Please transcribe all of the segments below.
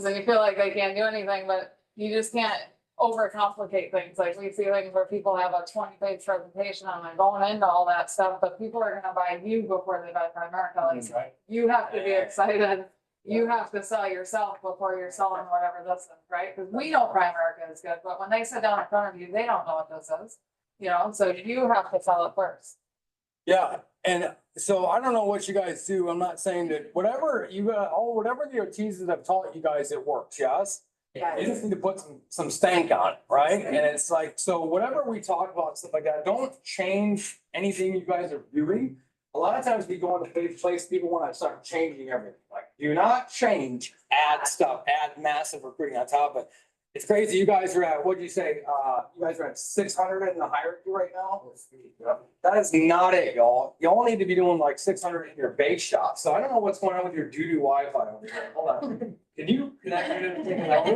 and you feel like they can't do anything, but you just can't overcomplicate things. Like we see things where people have a 20-page presentation on and going into all that stuff, but people are gonna buy you before they buy Primerica. Like you have to be excited. You have to sell yourself before you're selling whatever this is, right? Because we know Primerica is good, but when they sit down in front of you, they don't know what this is. You know, so you have to sell it first. Yeah, and so I don't know what you guys do. I'm not saying that whatever you got, whatever the OTs that have taught you guys, it works, yes? Yeah. You just need to put some stank on it, right? And it's like, so whatever we talk about, stuff like that, don't change anything you guys are doing. A lot of times we go into a place, people want to start changing everything. Like, do not change, add stuff, add massive recruiting on top of it. It's crazy. You guys are at, what'd you say? You guys are at 600 in the hierarchy right now? That is not it, y'all. Y'all need to be doing like 600 in your base shop. So I don't know what's going on with your doo-doo Wi-Fi over here. Hold on. Can you connect me to the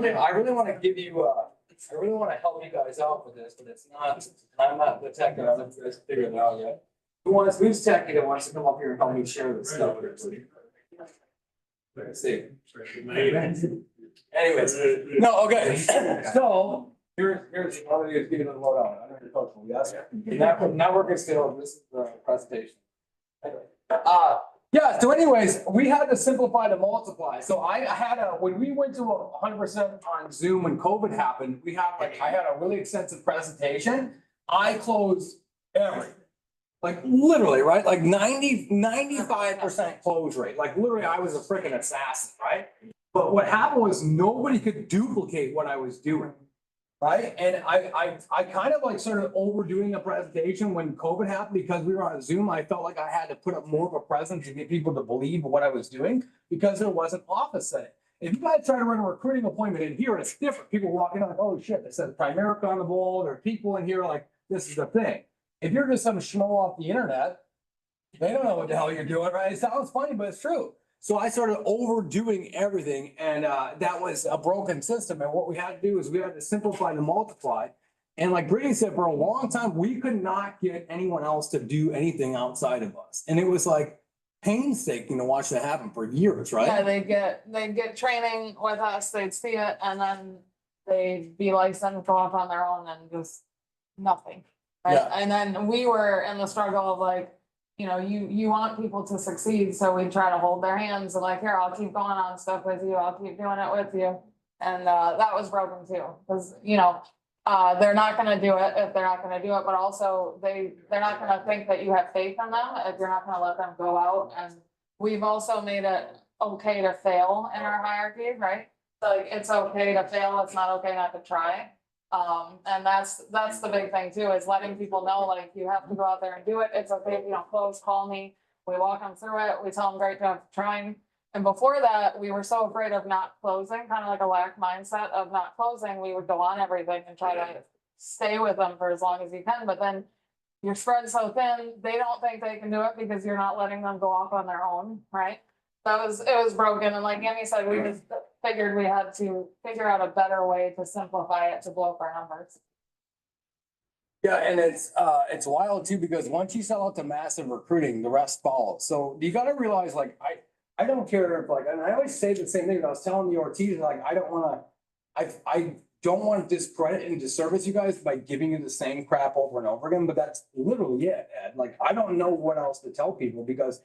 thing? I really want to give you, I really want to help you guys out with this, but it's not, I'm not the tech guy. I haven't figured it out yet. Who's techie that wants to come up here and help me share this stuff? Let's see. Anyways, no, okay. So here's one of these, give you the lowdown. I know you're coachable, yes? Networking skills, this is the presentation. Anyway, yeah, so anyways, we had to simplify to multiply. So I had when we went to 100% on Zoom when COVID happened, I had a really extensive presentation. I closed everything. Like literally, right? Like 95% close rate. Like literally, I was a freaking assassin, right? But what happened was nobody could duplicate what I was doing, right? And I kind of like started overdoing the presentation when COVID happened because we were on Zoom. I felt like I had to put up more of a presence to get people to believe what I was doing because there was an office setting. If you guys try to run a recruiting appointment in here, it's different. People walking in like, oh shit, they said Primerica on the wall. There are people in here like, this is the thing. If you're just some schmo off the internet, they don't know what the hell you're doing, right? It sounds funny, but it's true. So I started overdoing everything, and that was a broken system. And what we had to do is we had to simplify and multiply. And like Brittany said, for a long time, we could not get anyone else to do anything outside of us. And it was like painstaking to watch that happen for years, right? Yeah, they'd get training with us, they'd see it, and then they'd be licensed, go off on their own and just nothing. Right? Yeah. And then we were in the struggle of like, you know, you want people to succeed, so we try to hold their hands and like, here, I'll keep going on stuff with you, I'll keep doing it with you. And that was broken too, because you know, they're not gonna do it if they're not gonna do it, but also they're not gonna think that you have faith in them if you're not gonna let them go out. And we've also made it okay to fail in our hierarchy, right? So like, it's okay to fail, it's not okay not to try. And that's the big thing too, is letting people know, like, you have to go out there and do it. It's okay if you don't close, call me. We walk them through it. We tell them great job trying. And before that, we were so afraid of not closing, kind of like a lack mindset of not closing. We would go on everything and try to stay with them for as long as you can. But then you're spread so thin, they don't think they can do it because you're not letting them go off on their own, right? It was broken. And like Amy said, we just figured we had to figure out a better way to simplify it to blow up our numbers. Yeah, and it's wild too, because once you sell out to massive recruiting, the rest follows. So you gotta realize, like, I don't care if, like, and I always say the same thing. I was telling the Ortiz, like, I don't want to discredit and disservice you guys by giving you the same crap over and over again, but that's literally it, Ed. Like, I don't know what else to tell people, because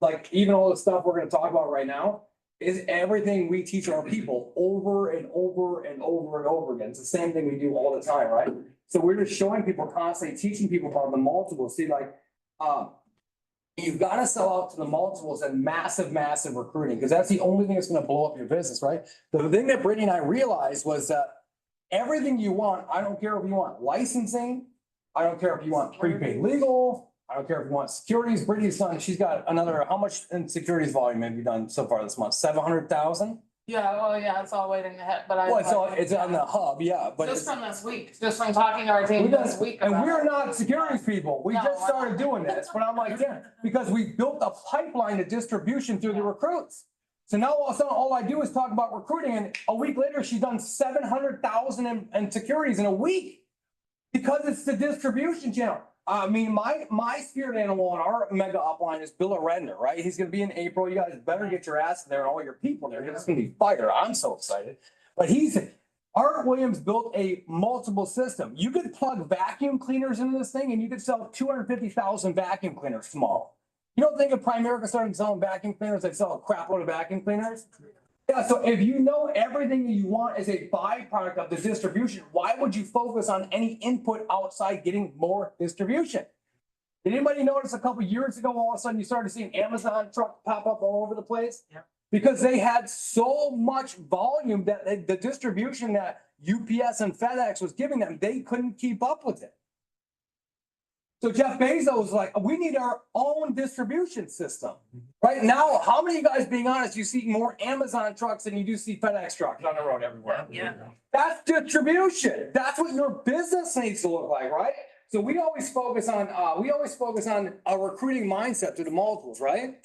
like even all the stuff we're gonna talk about right now is everything we teach our people over and over and over and over again. It's the same thing we do all the time, right? So we're just showing people, constantly teaching people about the multiples. See, like, you've got to sell out to the multiples and massive recruiting, because that's the only thing that's going to blow up your business, right? The thing that Brittany and I realized was that everything you want, I don't care if you want licensing, I don't care if you want prepaid legal, I don't care if you want securities. Brittany's done, she's got another, how much in securities volume have you done so far this month? 700,000? Yeah, well, yeah, it's all waiting to hit, but Well, it's on the hub, yeah, but just from this week, just from talking to our team this week. And we're not securities people. We just started doing this, but I'm like, yeah, because we built a pipeline of distribution through the recruits. So now all of a sudden, all I do is talk about recruiting, and a week later, she's done 700,000 in securities in a week, because it's the distribution channel. I mean, my spirit animal on our mega upline is Bill Redner, right? He's gonna be in April. You guys better get your ass there and all your people there. It's gonna be fire. I'm so excited. But Art Williams built a multiple system. You could plug vacuum cleaners into this thing and you could sell 250,000 vacuum cleaners tomorrow. You don't think if Primerica started selling vacuum cleaners, they'd sell a crap load of vacuum cleaners? Yeah, so if you know everything that you want is a byproduct of the distribution, why would you focus on any input outside getting more distribution? Did anybody notice a couple years ago, all of a sudden you started seeing Amazon truck pop up all over the place? Yeah. Because they had so much volume that the distribution that UPS and FedEx was giving them, they couldn't keep up with it. So Jeff Bezos was like, we need our own distribution system. Right now, how many of you guys, being honest, you see more Amazon trucks than you do see FedEx trucks on the road everywhere? Yeah. That's distribution. That's what your business needs to look like, right? So we always focus on a recruiting mindset through the multiples, right?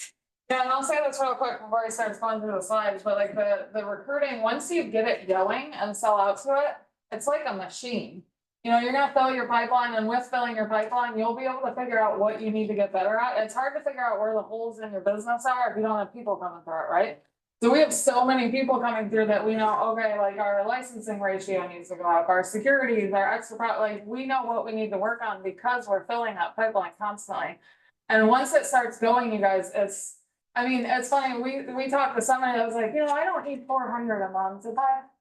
Yeah, and I'll say this real quick before I start going through the slides, but like the recruiting, once you get it going and sell out to it, it's like a machine. You know, you're gonna fill your pipeline, and with filling your pipeline, you'll be able to figure out what you need to get better at. It's hard to figure out where the holes in your business are if you don't have people coming through it, right? So we have so many people coming through that we know, okay, like our licensing ratio needs to go up, our securities, our extra, like, we know what we need to work on because we're filling that pipeline constantly. And once it starts going, you guys, it's funny, we talked to somebody that was like, I don't need 400 a month,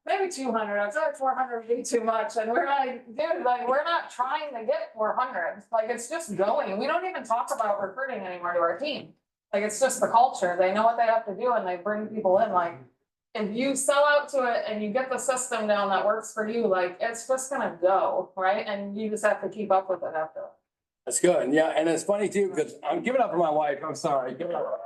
maybe 200, I feel like 400 would be too much, and we're like, dude, like, we're not trying to get 400, like, it's just going, we don't even talk about recruiting anymore to our team. Like, it's just the culture, they know what they have to do and they bring people in, like, if you sell out to it and you get the system down that works for you, like, it's just gonna go, right, and you just have to keep up with it after. That's good. Yeah, and it's funny too, because I'm giving up for my wife. I'm sorry. Give it up.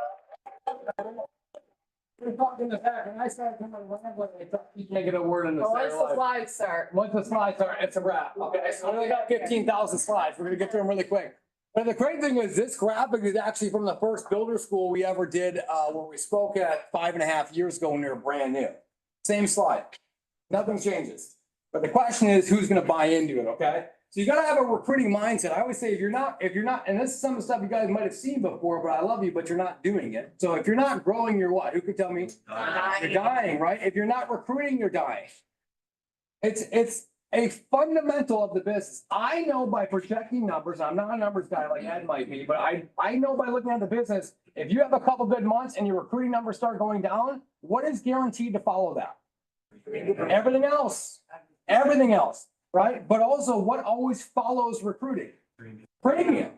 We talked in the back and I started coming around when they thought you can't get a word in the. Well, once the slides start. Once the slides are, it's a wrap. Okay, so we only got 15,000 slides. We're gonna get through them really quick. But the great thing is this graphic is actually from the first builder school we ever did, where we spoke at 5.5 years ago when they were brand new. Same slide. Nothing changes. But the question is who's gonna buy into it, okay? So you gotta have a recruiting mindset. I always say if you're not, and this is some of the stuff you guys might have seen before, but I love you, but you're not doing it. So if you're not growing, you're what? Who could tell me? You're dying, right? If you're not recruiting, you're dying. It's a fundamental of the business. I know by projecting numbers, I'm not a numbers guy like Ed might be, but I know by looking at the business, if you have a couple good months and your recruiting numbers start going down, what is guaranteed to follow that? Everything else. Everything else. Right? But also what always follows recruiting? Premium.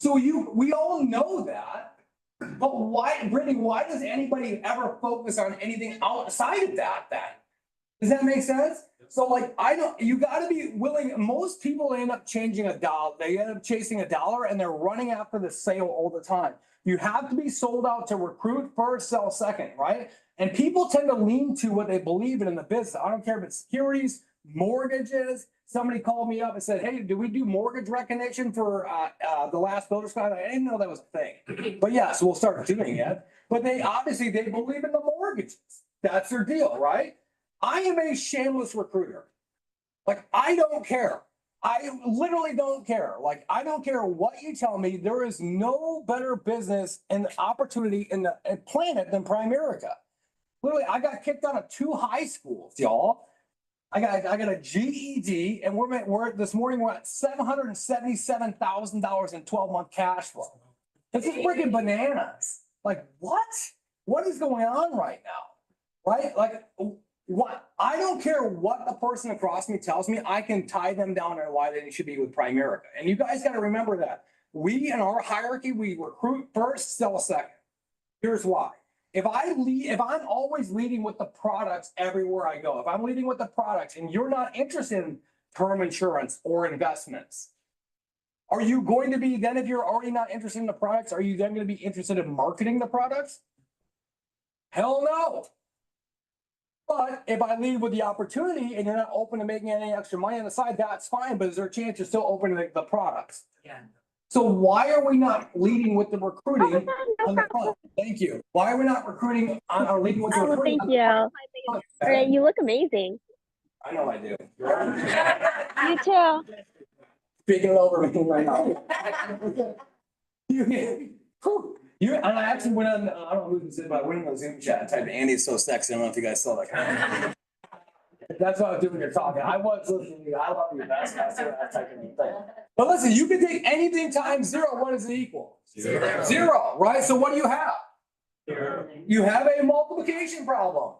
So we all know that, but why, Brittany, why does anybody ever focus on anything outside of that then? Does that make sense? So like, you gotta be willing, most people end up changing a dollar, they end up chasing a dollar and they're running after the sale all the time. You have to be sold out to recruit first, sell second, right? And people tend to lean to what they believe in the business. I don't care if it's securities, mortgages. Somebody called me up and said, hey, do we do mortgage recognition for the last builder's class? I didn't know that was a thing. But yeah, so we'll start doing it. But they believe in the mortgages. That's their deal, right? I am a shameless recruiter. Like, I don't care. I literally don't care. Like, I don't care what you tell me. There is no better business and opportunity in the planet than Primerica. Literally, I got kicked out of 2 high schools, y'all. I got a GED, and we're this morning we're at $777,000 in 12-month cash flow. This is freaking bananas. Like, what? What is going on right now? Right? Like, what? I don't care what the person across me tells me. I can tie them down on why they should be with Primerica. And you guys got to remember that we in our hierarchy, we recruit first, sell second. Here's why. If I'm always leading with the products everywhere I go, if I'm leading with the products and you're not interested in term insurance or investments, are you going to be then, if you're already not interested in the products, are you then going to be interested in marketing the products? Hell no. But if I lead with the opportunity and you're not open to making any extra money on the side, that's fine. But is there a chance you're still open to the products? Yeah. So why are we not leading with the recruiting on the front? Thank you. Why are we not recruiting on or leading with the recruiting? Thank you. Right, you look amazing. I know I do. You too. speaking it over me right now. And I actually went on, I don't know who this is, but I went on the Zoom chat and typed Andy's so sexy. I don't know if you guys saw that. That's what I was doing when you're talking. I was listening to you. I love you. That's that type of thing. But listen, you can take anything times zero. What does it equal? Zero, right? So what do you have? You have a multiplication problem,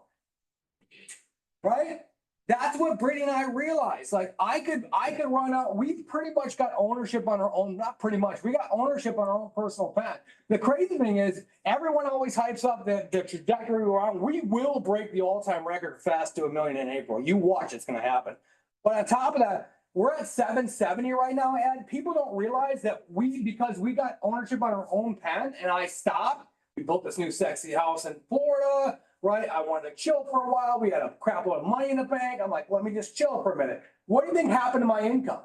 right? That's what Brittany and I realized. Like I could run out. We've pretty much got ownership on our own. Not pretty much. We got ownership on our own personal path. The crazy thing is, everyone always hypes up the trajectory we're on. We will break the all-time record fast to 1 million in April. You watch, it's going to happen. But on top of that, we're at 770 right now, Ed. People don't realize that because we got ownership on our own pen, and I stopped. We built this new sexy house in Florida. Right? I wanted to chill for a while. We had a crap load of money in the bank. I'm like, let me just chill for a minute. What do you think happened to my income?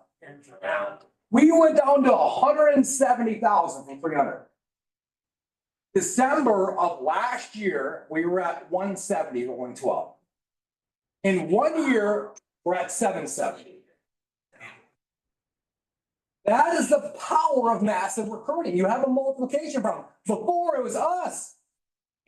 We went down to 170,000 from 300. December of last year, we were at 170 to 112. In 1 year, we're at 770. That is the power of massive recruiting. You have a multiplication problem. Before it was us.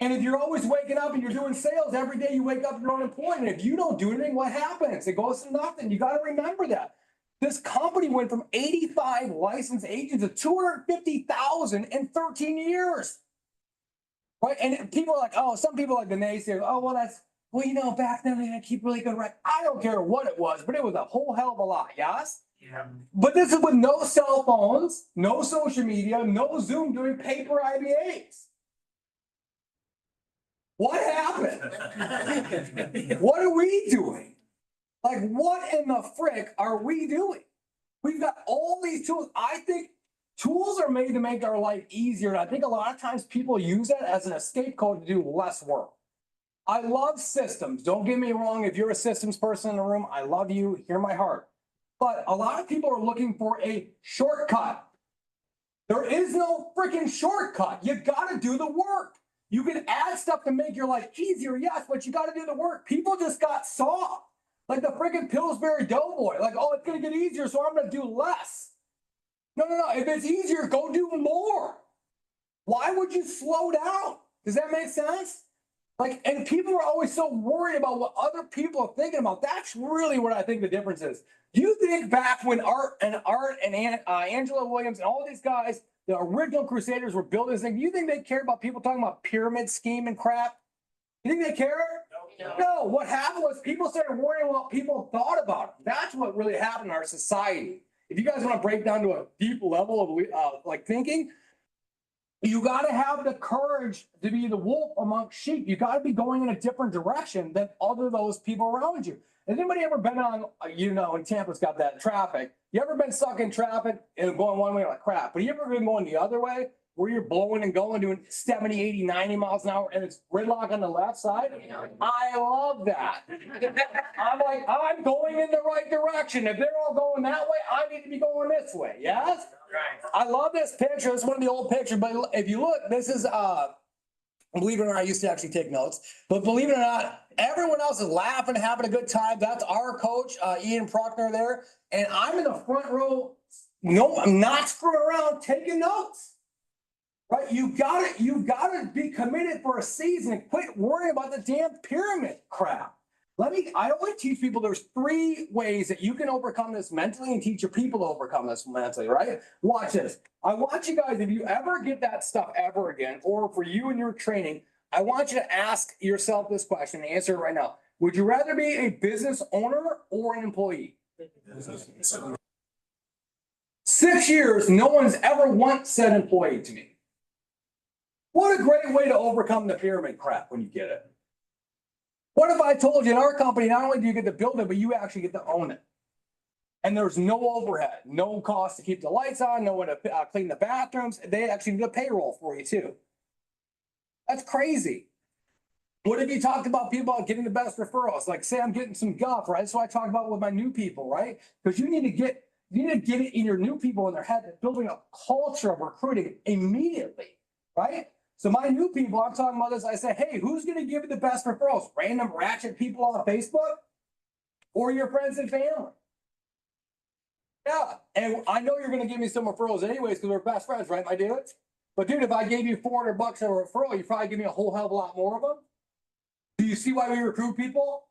And if you're always waking up and you're doing sales, every day you wake up, you're unemployed. And if you don't do anything, what happens? It goes to nothing. You got to remember that. This company went from 85 licensed agents to 250,000 in 13 years. Right? And people are like, oh, some people like the naysayers, oh, well, you know, back then they had to keep really good records. I don't care what it was, but it was a whole hell of a lot, yes? Yeah. But this is with no cell phones, no social media, no Zoom, doing paper IBAs. What happened? What are we doing? Like, what in the frick are we doing? We've got all these tools. I think tools are made to make our life easier. And I think a lot of times people use that as an escape code to do less work. I love systems. Don't get me wrong. If you're a systems person in the room, I love you. Hear my heart. But a lot of people are looking for a shortcut. There is no freaking shortcut. You got to do the work. You can add stuff to make your life easier, yes, but you got to do the work. People just got soft. Like the freaking Pillsbury Doughboy. Like, oh, it's going to get easier, so I'm going to do less. No. If it's easier, go do more. Why would you slow down? Does that make sense? Like, and people are always so worried about what other people are thinking about. That's really what I think the difference is. You think back when Art and Angela Williams and all these guys, the original Crusaders, were building this thing. Do you think they care about people talking about pyramid scheme and crap? You think they care? No. What happened was people started worrying about what people thought about them. That's what really happened in our society. If you guys want to break down to a deep level of like thinking, you got to have the courage to be the wolf amongst sheep. You got to be going in a different direction than other those people around you. Has anybody ever been on, in Tampa's got that traffic. You ever been stuck in traffic and going one way like crap? But you ever been going the other way where you're blowing and going, doing 70, 80, 90 miles an hour and it's gridlock on the left side? I love that. I'm like, I'm going in the right direction. If they're all going that way, I need to be going this way. Yes? Right. I love this picture. It's one of the old pictures, but if you look, this is, believe it or not, I used to actually take notes, but believe it or not, everyone else is laughing, having a good time. That's our coach, Ian Proctor there. And I'm in the front row. No, I'm not screwing around, taking notes. Right? You gotta be committed for a season and quit worrying about the damn pyramid crap. I always teach people there's 3 ways that you can overcome this mentally and teach your people to overcome this mentally, right? Watch this. I want you guys, if you ever get that stuff ever again, or for you and your training, I want you to ask yourself this question and answer it right now. Would you rather be a business owner or an employee? 6 years, no one's ever once said employee to me. What a great way to overcome the pyramid crap when you get it. What if I told you in our company, not only do you get to build it, but you actually get to own it? And there's no overhead, no cost to keep the lights on, no one to clean the bathrooms. They actually do the payroll for you too. That's crazy. What if you talked about people getting the best referrals? Like say I'm getting some guff, right? That's what I talk about with my new people, right? Because you need to get it in your new people in their head, building a culture of recruiting immediately, right? So my new people, I'm talking about this, I say, hey, who's going to give you the best referrals? Random ratchet people on Facebook or your friends and family? Yeah, and I know you're gonna give me some referrals anyways, because we're best friends, right, my dudes? But dude, if I gave you $400 a referral, you'd probably give me a whole hell of a lot more of them. Do you see why we recruit people?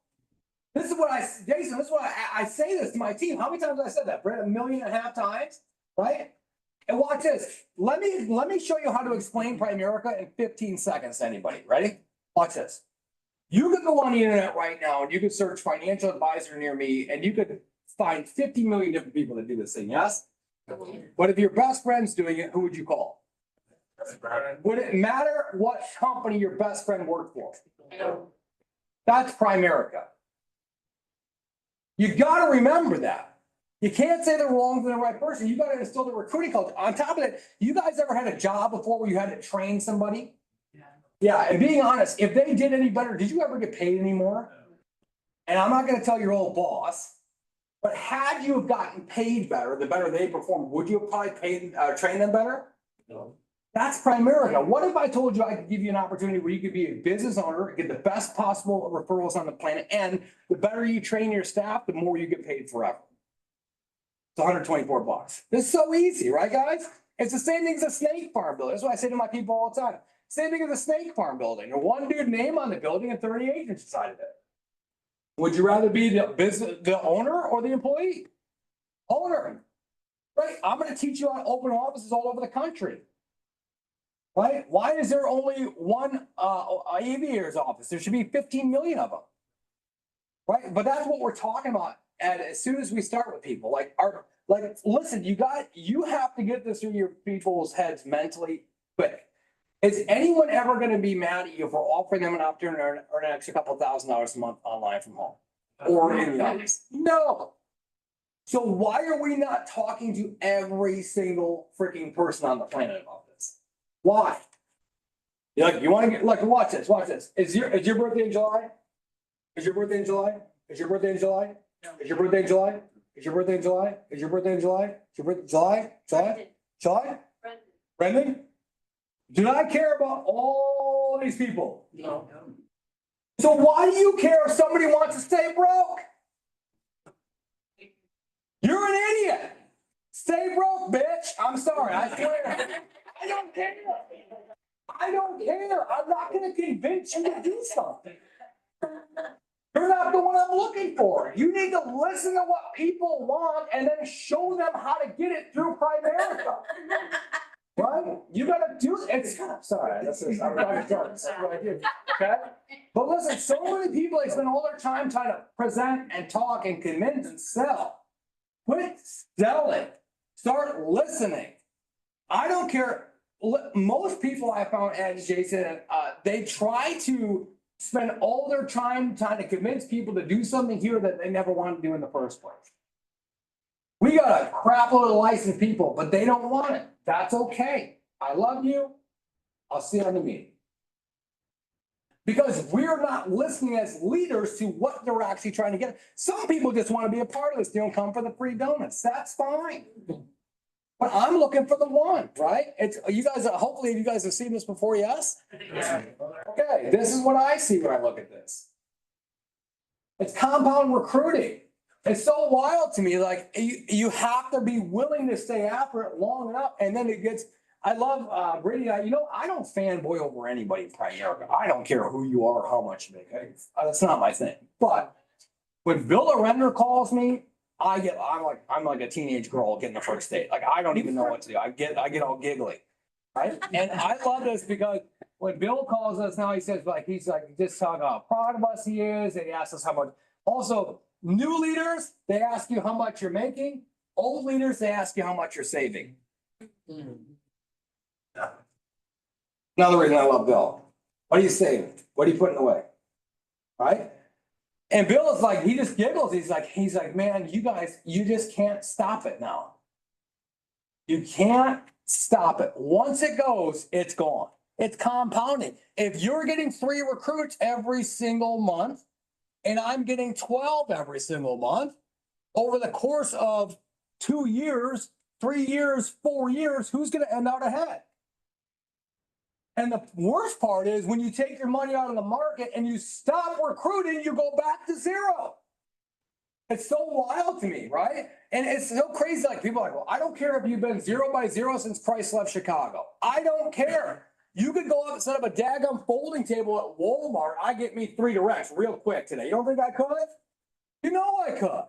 This is what Jason, this is what I say this to my team. How many times have I said that, Brett? 1.5 million times, right? And watch this. Let me show you how to explain Primerica in 15 seconds to anybody. Ready? Watch this. You could go on the internet right now and you could search financial advisor near me and you could find 50 million different people that do this thing, yes? But if your best friend's doing it, who would you call? Would it matter what company your best friend worked for? That's Primerica. You gotta remember that. You can't say the wrong to the right person. You gotta instill the recruiting culture. On top of it, you guys ever had a job before where you had to train somebody? Yeah, and being honest, if they did any better, did you ever get paid anymore? And I'm not gonna tell your old boss, but had you have gotten paid better, the better they performed, would you have probably paid, train them better? No. That's Primerica. What if I told you I could give you an opportunity where you could be a business owner, get the best possible referrals on the planet, and the better you train your staff, the more you get paid forever. It's $124. This is so easy, right, guys? It's the same thing as a snake farm building. That's what I say to my people all the time. Same thing as a snake farm building. One dude name on the building and 30 agents inside of it. Would you rather be the owner or the employee? Owner. Right? I'm gonna teach you how to open offices all over the country. Right? Why is there only one aviator's office? There should be 15 million of them. Right? But that's what we're talking about. And as soon as we start with people, listen, you have to get this through your people's heads mentally quick. Is anyone ever going to be mad at you for offering them an opportunity to earn an extra couple $1,000s a month online from home or in the office? No. So why are we not talking to every single freaking person on the planet about this? Why? You want to get watch this. Watch this. Is your birthday in July? Is your birthday in July? Is your birthday in July? Is your birthday in July? Is your birthday in July? Is your birthday in July? Is your birthday July? July? Brendan? Do I care about all these people? No. So why do you care if somebody wants to stay broke? You're an idiot. Stay broke, bitch. I'm sorry. I swear. I don't care. I don't care. I'm not going to convince you to do something. You're not the one I'm looking for. You need to listen to what people want and then show them how to get it through Primerica. Right? You gotta do it. Sorry, I'm trying to start. That's what I did. Okay? But listen, so many people, they spend all their time trying to present and talk and convince and sell. Quit selling. Start listening. I don't care. Most people I found, as Jason, they try to spend all their time trying to convince people to do something here that they never wanted to do in the first place. We got a crap load of licensed people, but they don't want it. That's okay. I love you. I'll see you on the meeting. Because we're not listening as leaders to what they're actually trying to get. Some people just want to be a part of this. They don't come for the free donuts. That's fine. But I'm looking for the one, right? You guys, hopefully you guys have seen this before, yes? Yeah. Okay, this is what I see when I look at this. It's compound recruiting. It's so wild to me, like you have to be willing to stay after it long enough, and then it gets. I love Brittany. I don't fanboy over anybody in Primerica. I don't care who you are or how much you make. That's not my thing. But when Bill Arender calls me, I'm like a teenage girl getting the first date. Like I don't even know what to do. I get all giggly, right? And I love this because when Bill calls us now, he's just talking how proud of us he is, and he asks us how much. Also, new leaders, they ask you how much you're making. Old leaders, they ask you how much you're saving. Another reason I love Bill. What are you saving? What are you putting away? Right? And Bill is like, he just giggles. He's like, man, you guys, you just can't stop it now. You can't stop it. Once it goes, it's gone. It's compounding. If you're getting 3 recruits every single month, and I'm getting 12 every single month, over the course of 2 years, 3 years, 4 years, who's going to end out ahead? And the worst part is when you take your money out of the market and you stop recruiting, you go back to zero. It's so wild to me, right? And it's so crazy, like people are like, well, I don't care if you've been 0x0 since Christ left Chicago. I don't care. You could go up and set up a daggum folding table at Walmart. I get me 3 directs real quick today. You don't think I could? You know I could.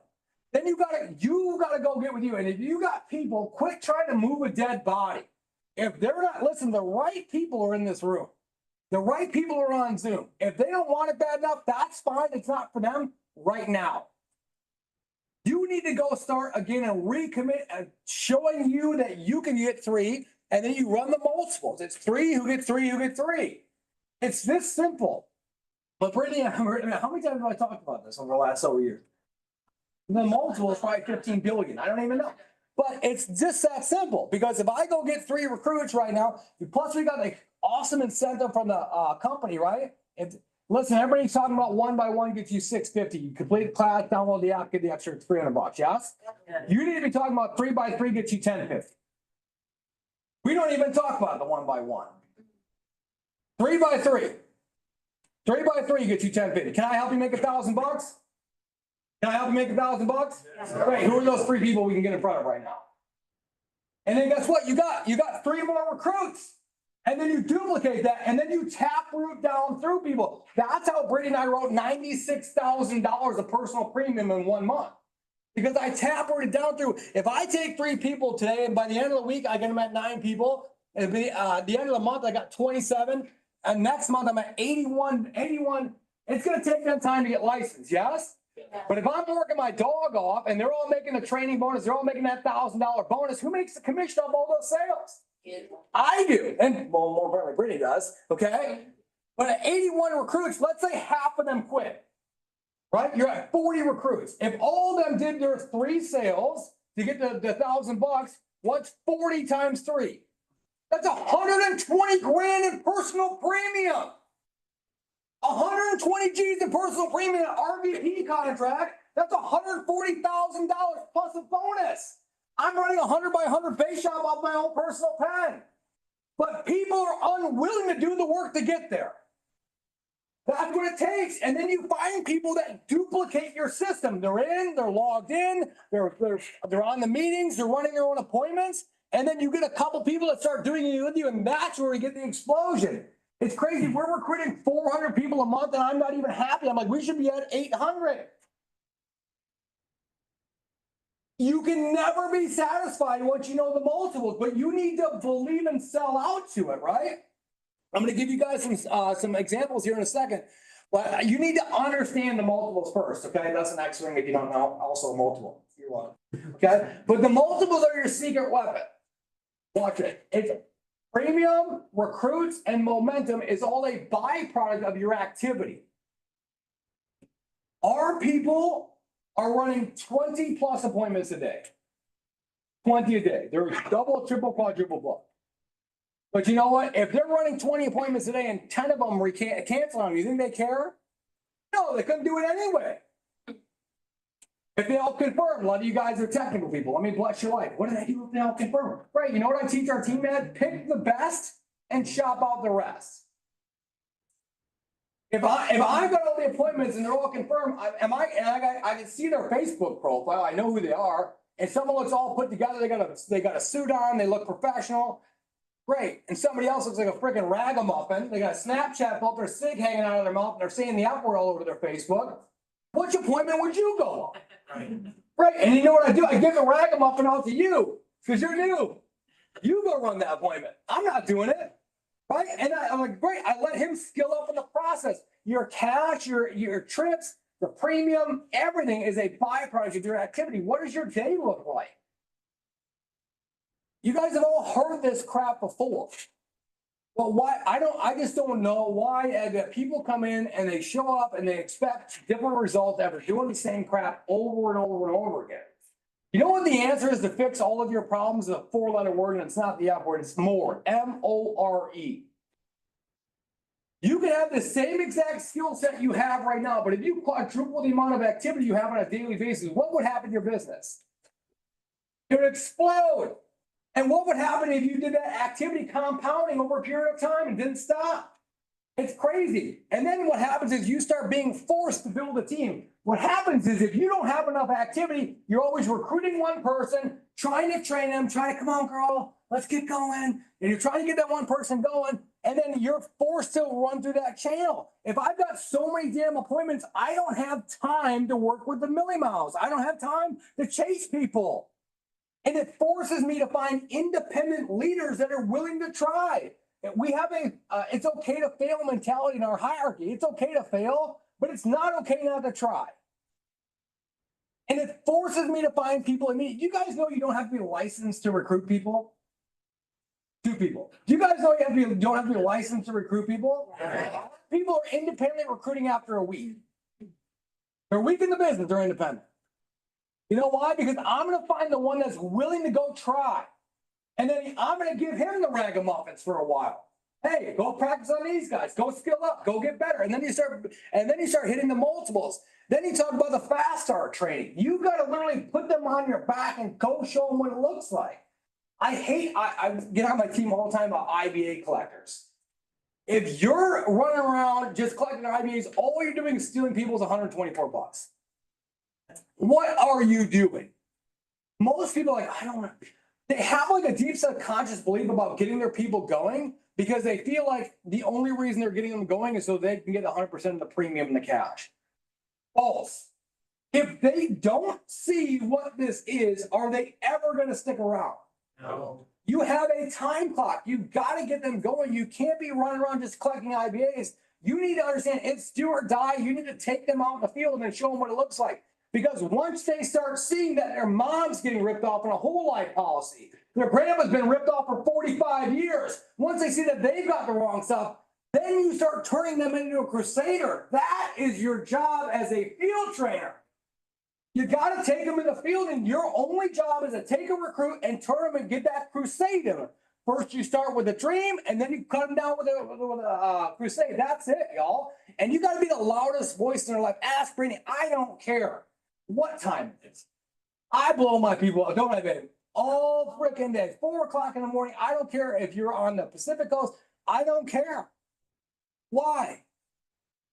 Then you gotta go get with you. And if you got people, quit trying to move a dead body. If they're not, listen, the right people are in this room. The right people are on Zoom. If they don't want it bad enough, that's fine. It's not for them right now. You need to go start again and recommit and showing you that you can get 3, and then you run the multiples. It's 3 who get 3 who get 3. It's this simple. But Brittany, how many times have I talked about this over the last several years? The multiple is probably 15 billion. I don't even know. But it's just that simple, because if I go get 3 recruits right now, plus we got an awesome incentive from the company, right? Listen, everybody's talking about 1x1 gets you $650. You complete the class, download the app, get the extra $300. Yes? You need to be talking about 3x3 gets you $1050. We don't even talk about the 1x1. 3x3. 3x3 gets you $1050. Can I help you make $1,000? Can I help you make $1,000? Yes. Great. Who are those 3 people we can get in front of right now? And then guess what? You got 3 more recruits. And then you duplicate that, and then you taproot down through people. That's how Brittany and I wrote $96,000 of personal premium in 1 month. Because I taprooted down through. If I take 3 people today, and by the end of the week, I get them at 9 people, and at the end of the month, I got 27, and next month, I'm at 81. It's going to take them time to get licensed, yes? Yeah. But if I'm working my dog off, and they're all making a training bonus, they're all making that $1,000 bonus, who makes the commission of all those sales? I do, and well, more importantly, Brittany does, okay? But at 81 recruits, let's say half of them quit, right? You're at 40 recruits. If all of them did their 3 sales to get the $1,000, what's 40 times 3? That's 120 grand in personal premium. 120 G's in personal premium RVP contract. That's $140,000 plus a bonus. I'm running a 100 by 100 base shop off my own personal pen. But people are unwilling to do the work to get there. That's what it takes. And then you find people that duplicate your system. They're in, they're logged in, they're on the meetings, they're running their own appointments. And then you get a couple people that start doing it with you, and that's where we get the explosion. It's crazy. We're recruiting 400 people a month, and I'm not even happy. I'm like, we should be at 800. You can never be satisfied once you know the multiples, but you need to believe and sell out to it, right? I'm going to give you guys some examples here in a second, but you need to understand the multiples first, okay? That's an X-ring if you don't know, also a multiple. You're welcome. Okay? But the multiples are your secret weapon. Watch it. It's premium, recruits, and momentum is all a byproduct of your activity. Our people are running 20 plus appointments a day. 20 a day. They're double, triple, quadruple book. But you know what? If they're running 20 appointments a day and 10 of them cancel on them, you think they care? No, they couldn't do it anyway. If they all confirm, a lot of you guys are technical people. Let me bless your life. What do they do if they all confirm? Right, you know what I teach our team, Ed? Pick the best and shop out the rest. If I've got all the appointments and they're all confirmed, I can see their Facebook profile. I know who they are. And someone looks all put together. They got a suit on. They look professional. Great. And somebody else looks like a freaking ragamuffin. They got a Snapchat filter, cig hanging out of their mouth, and they're saying the F word all over their Facebook. Which appointment would you go on? Right. And you know what I do? I give the ragamuffin out to you because you're new. You go run that appointment. I'm not doing it. Right? And I'm like, great, I let him skill up in the process. Your cash, your trips, the premium, everything is a byproduct of your activity. What does your day look like? You guys have all heard this crap before. But why? I just don't know why people come in and they show up and they expect different results after doing the same crap over and over and over again. You know what the answer is to fix all of your problems? A 4-letter word, and it's not the F word, it's more. M-O-R-E. You can have the same exact skill set you have right now, but if you quadruple the amount of activity you have on a daily basis, what would happen to your business? It would explode. And what would happen if you did that activity compounding over a period of time and didn't stop? It's crazy. And then what happens is you start being forced to build a team. what happens is if you don't have enough activity, you're always recruiting one person, trying to train them, trying to, come on, girl, let's get going. And you're trying to get that one person going, and then you're forced to run through that channel. If I've got so many damn appointments, I don't have time to work with the Millie Mouse. I don't have time to chase people. And it forces me to find independent leaders that are willing to try. We have it's okay to fail mentality in our hierarchy. It's okay to fail, but it's not okay not to try. And it forces me to find people in me. You guys know you don't have to be licensed to recruit people? Two people. Do you guys know you don't have to be licensed to recruit people? People are independently recruiting after a week. They're a week in the business, they're independent. You know why? Because I'm going to find the one that's willing to go try. And then I'm going to give him the ragamuffins for a while. Hey, go practice on these guys. Go skill up. Go get better. And then you start hitting the multiples. Then you talk about the fast start training. You got to literally put them on your back and go show them what it looks like. I get on my team all the time about IBA collectors. If you're running around just collecting IBAs, all you're doing is stealing people's $124. What are you doing? Most people are like, I don't know. They have like a deep subconscious belief about getting their people going because they feel like the only reason they're getting them going is so they can get 100% of the premium in the cash. False. If they don't see what this is, are they ever going to stick around? No. You have a time clock. You've got to get them going. You can't be running around just collecting IBAs. You need to understand it's do or die. You need to take them out in the field and show them what it looks like. Because once they start seeing that their mom's getting ripped off on a whole life policy, their grandma's been ripped off for 45 years, once they see that they've got the wrong stuff, then you start turning them into a crusader. That is your job as a field trainer. You got to take them in the field, and your only job is to take a recruit and turn them and get that crusade in them. First, you start with a dream, and then you cut them down with a crusade. That's it, y'all. And you got to be the loudest voice in their life. Ask Brittany, I don't care what time it is. I blow my people out, don't I, baby? All freaking day, 4 o'clock in the morning. I don't care if you're on the Pacific Coast. I don't care. Why?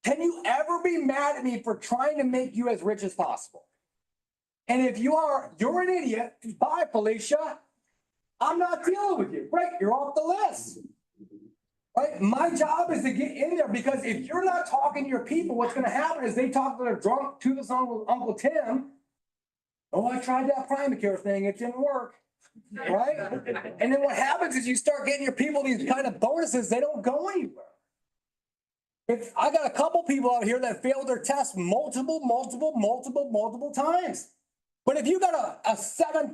Can you ever be mad at me for trying to make you as rich as possible? And if you are, you're an idiot. Bye, Felicia. I'm not dealing with you. Right? You're off the list. Right? My job is to get in there because if you're not talking to your people, what's going to happen is they talk to their drunk toothless Uncle Tim. Oh, I tried that Primacare thing. It didn't work. Right? And then what happens is you start getting your people these kind of bonuses. They don't go anywhere. If I got a couple people out here that failed their test multiple times. But if you got a $7,000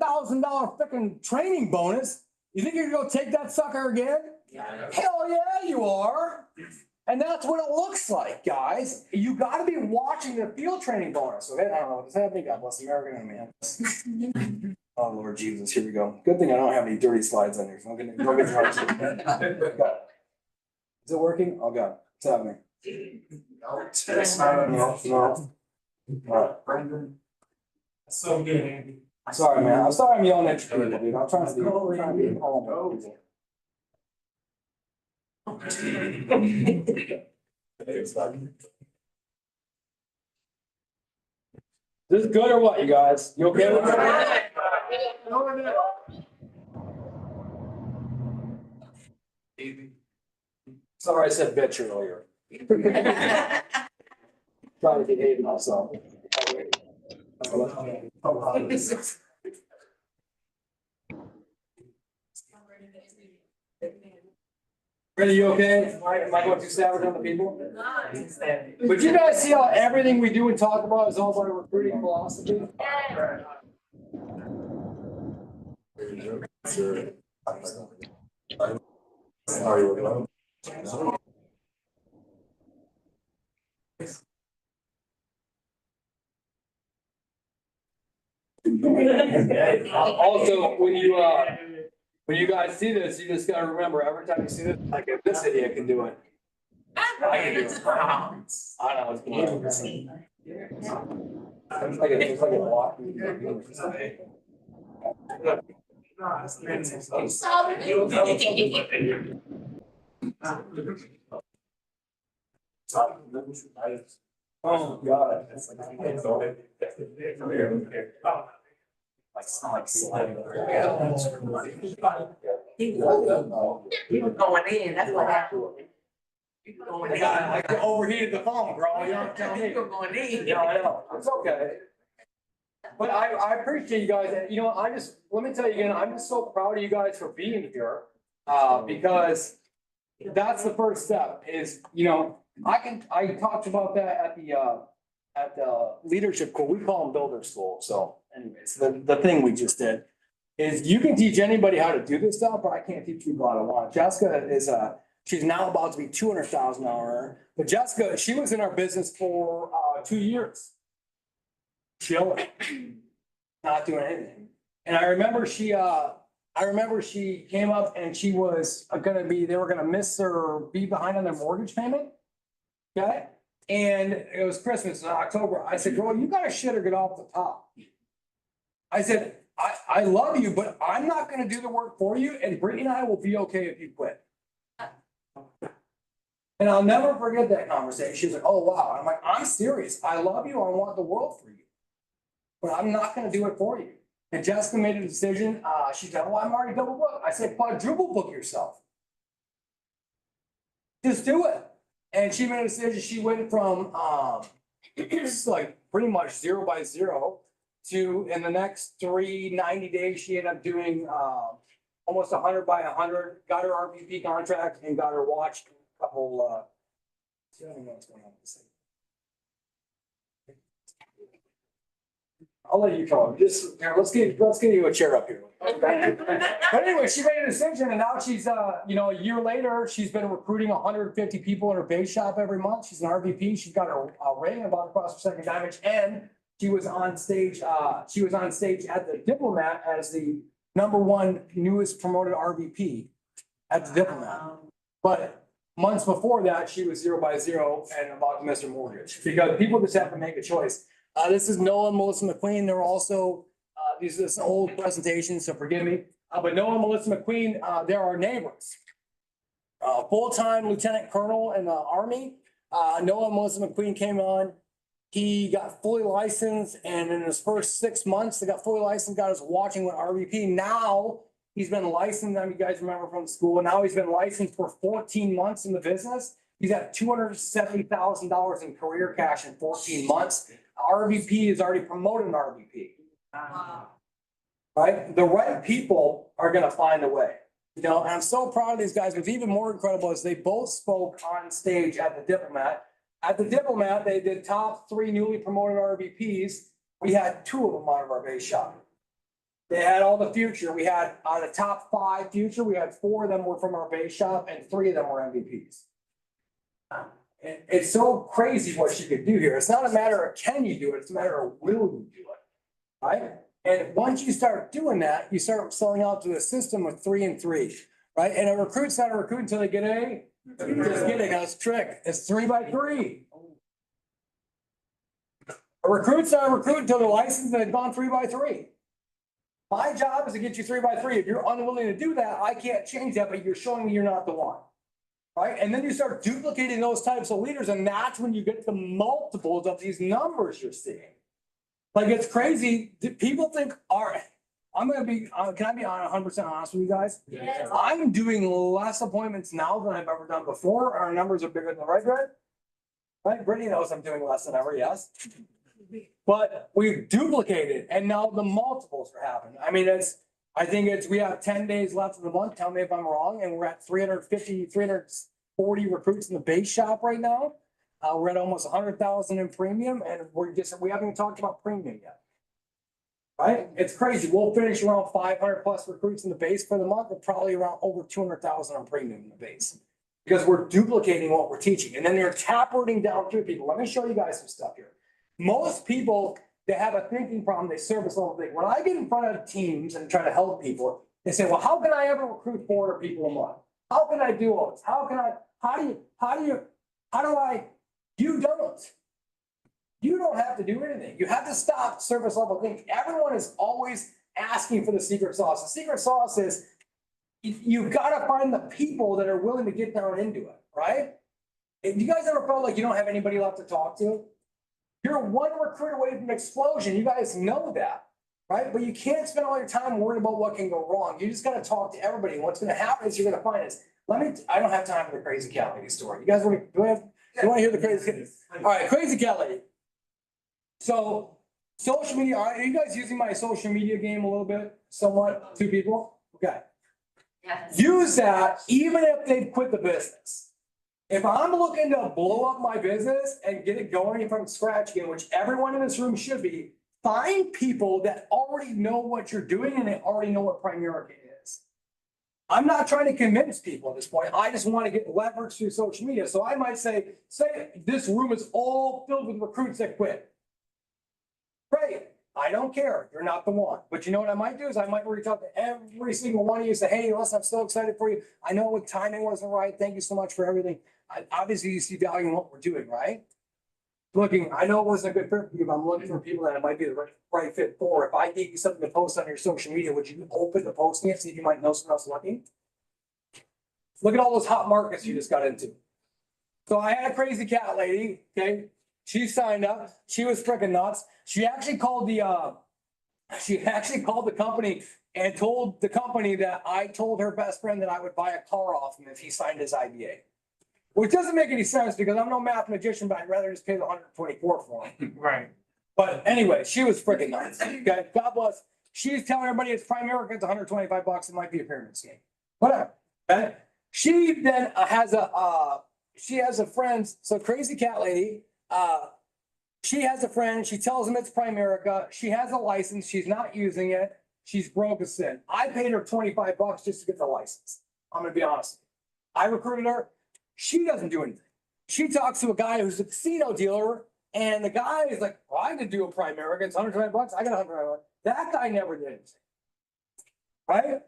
freaking training bonus, you think you're gonna go take that sucker again? Yeah. Hell yeah, you are. And that's what it looks like, guys. You gotta be watching the field training bonus. Okay, I don't know what's happening. God bless America, man. Oh, Lord Jesus, here we go. Good thing I don't have any dirty slides on here. So don't get Is it working? Oh, God. What's happening? No. All right. So good, Andy. Sorry, man. I'm sorry I'm yelling at you, people, dude. I'm trying to be calm. This is good or what, you guys? You okay with that? Sorry, I said bitch earlier. Trying to behave myself. Are you okay? Am I going too savage on the people? But you guys see how everything we do and talk about is all about a recruiting philosophy? Also, when you guys see this, you just gotta remember every time you see this, like if this idiot can do it. I can do it. I know it's good. It's like a walk. Oh, God. He was going in, that's what happened. He was going in. I overheated the phone, bro. You don't tell me. He was going in. Yeah, I know. It's okay. But I appreciate you guys. And you know, let me tell you again, I'm just so proud of you guys for being here. Because that's the first step is, you know, I talked about that at the leadership school. We call them builder school. So anyways, the thing we just did is you can teach anybody how to do this stuff, but I can't teach people how to want. Jessica is she's now about to be 200,000 hour. But Jessica, she was in our business for 2 years. Chilling, not doing anything. And I remember she came up and she was they were gonna miss or be behind on their mortgage payment. Okay, and it was Christmas in October. I said, girl, you gotta shit or get off the top. I said, I love you, but I'm not gonna do the work for you, and Brittany and I will be okay if you quit. And I'll never forget that conversation. She's like, oh, wow. I'm like, I'm serious. I love you. I want the world for you. But I'm not gonna do it for you. And Jessica made a decision. She said, well, I'm already double booked. I said, quadruple book yourself. Just do it. And she made a decision. She went from like pretty much 0 by 0 to in the next 90 days, she ended up doing almost 100 by 100, got her RVP contract and got her watch a couple I don't know what's going on with this thing. I'll let you talk. Just here, let's get you a chair up here. But anyway, she made a decision and now she's you know, a year later, she's been recruiting 150 people in her base shop every month. She's an RVP. She's got a ring about across her second diamond, and she was on stage at the Diplomat as the #1 newest promoted RVP at the Diplomat. But months before that, she was 0 by 0 and about to miss her mortgage because people just have to make a choice. This is Noah and Melissa McQueen. They're also, these are some old presentations, so forgive me. But Noah and Melissa McQueen, they're our neighbors. Full-time lieutenant colonel in the Army. Noah and Melissa McQueen came on. He got fully licensed, and in his first 6 months, they got fully licensed, got us watching with RVP. Now he's been licensed, you guys remember from school, now he's been licensed for 14 months in the business. He's got $270,000 in career cash in 14 months. RVP is already promoted an RVP. Right? The right people are gonna find a way. You know, and I'm so proud of these guys. What's even more incredible is they both spoke on stage at the Diplomat. At the Diplomat, they did top 3 newly promoted RVPs. We had 2 of them out of our base shop. They had all the future. We had the top 5 future. We had 4 of them were from our base shop and 3 of them were MVPs. It's so crazy what she could do here. It's not a matter of can you do it, it's a matter of will you do it, right? And once you start doing that, you start selling out to a system of 3 and 3, right? And a recruit's not a recruit until they get A. Just kidding, that's a trick. It's 3 by 3. A recruit's not a recruit until they're licensed and they've gone 3 by 3. My job is to get you 3 by 3. If you're unwilling to do that, I can't change that, but you're showing me you're not the one. Right? And then you start duplicating those types of leaders, and that's when you get the multiples of these numbers you're seeing. Like, it's crazy. People think, all right, I'm going to be, can I be 100% honest with you guys? Yes. I'm doing less appointments now than I've ever done before. Our numbers are bigger than the right, right? Brittany knows I'm doing less than ever, yes. But we've duplicated, and now the multiples are happening. I mean, we have 10 days left in the month. Tell me if I'm wrong. And we're at 340 recruits in the base shop right now. We're at almost 100,000 in premium, and we haven't even talked about premium yet. Right? It's crazy. We'll finish around 500 plus recruits in the base for the month, and probably around over 200,000 on premium in the base. Because we're duplicating what we're teaching. And then they're taprooting down through people. Let me show you guys some stuff here. Most people, they have a thinking problem, they service level thing. When I get in front of teams and try to help people, they say, well, how can I ever recruit 400 people a month? How can I do all this? You don't have to do anything. You have to stop service level thinking. Everyone is always asking for the secret sauce. The secret sauce is you've got to find the people that are willing to get down into it, right? If you guys ever felt like you don't have anybody left to talk to? You're one recruit away from explosion. You guys know that, right? But you can't spend all your time worrying about what can go wrong. You just gotta talk to everybody. What's gonna happen is you're gonna find is, I don't have time for the crazy cat lady story. You guys want to, you wanna hear the crazy cat? All right, crazy cat lady. So, social media, are you guys using my social media game a little bit, somewhat, 2 people? Okay. Yes. Use that even if they quit the business. If I'm looking to blow up my business and get it going from scratch again, which everyone in this room should be, find people that already know what you're doing and they already know what Primerica is. I'm not trying to convince people at this point. I just want to get leverage through social media. So I might say this room is all filled with recruits that quit. Great. I don't care. You're not the one. But you know what I might do is I might reach out to every single one of you and say, hey, listen, I'm so excited for you. I know what timing wasn't right. Thank you so much for everything. Obviously, you see value in what we're doing, right? I know it wasn't a good fit for you, but I'm looking for people that it might be the right fit for. If I gave you something to post on your social media, would you be open to posting it, see if you might know someone else looking? Look at all those hot markets you just got into. So I had a crazy cat lady, okay? She signed up. She was freaking nuts. She actually called the company and told the company that I told her best friend that I would buy a car off him if he signed his IBA. Which doesn't make any sense because I'm no math magician, but I'd rather just pay the 124 for him. Right. But anyway, she was freaking nuts. Okay, God bless. She's telling everybody it's Primerica, it's $125. It might be a pyramid scheme. Whatever. Okay. She then has a friend. So crazy cat lady. She has a friend. She tells him it's Primerica. She has a license. She's not using it. She's broke as sin. I paid her $25 just to get the license. I'm gonna be honest. I recruited her. She doesn't do anything. She talks to a guy who's a casino dealer, and the guy is like, well, I could do a Primerica. It's $120. I got $120. That guy never did anything. Right?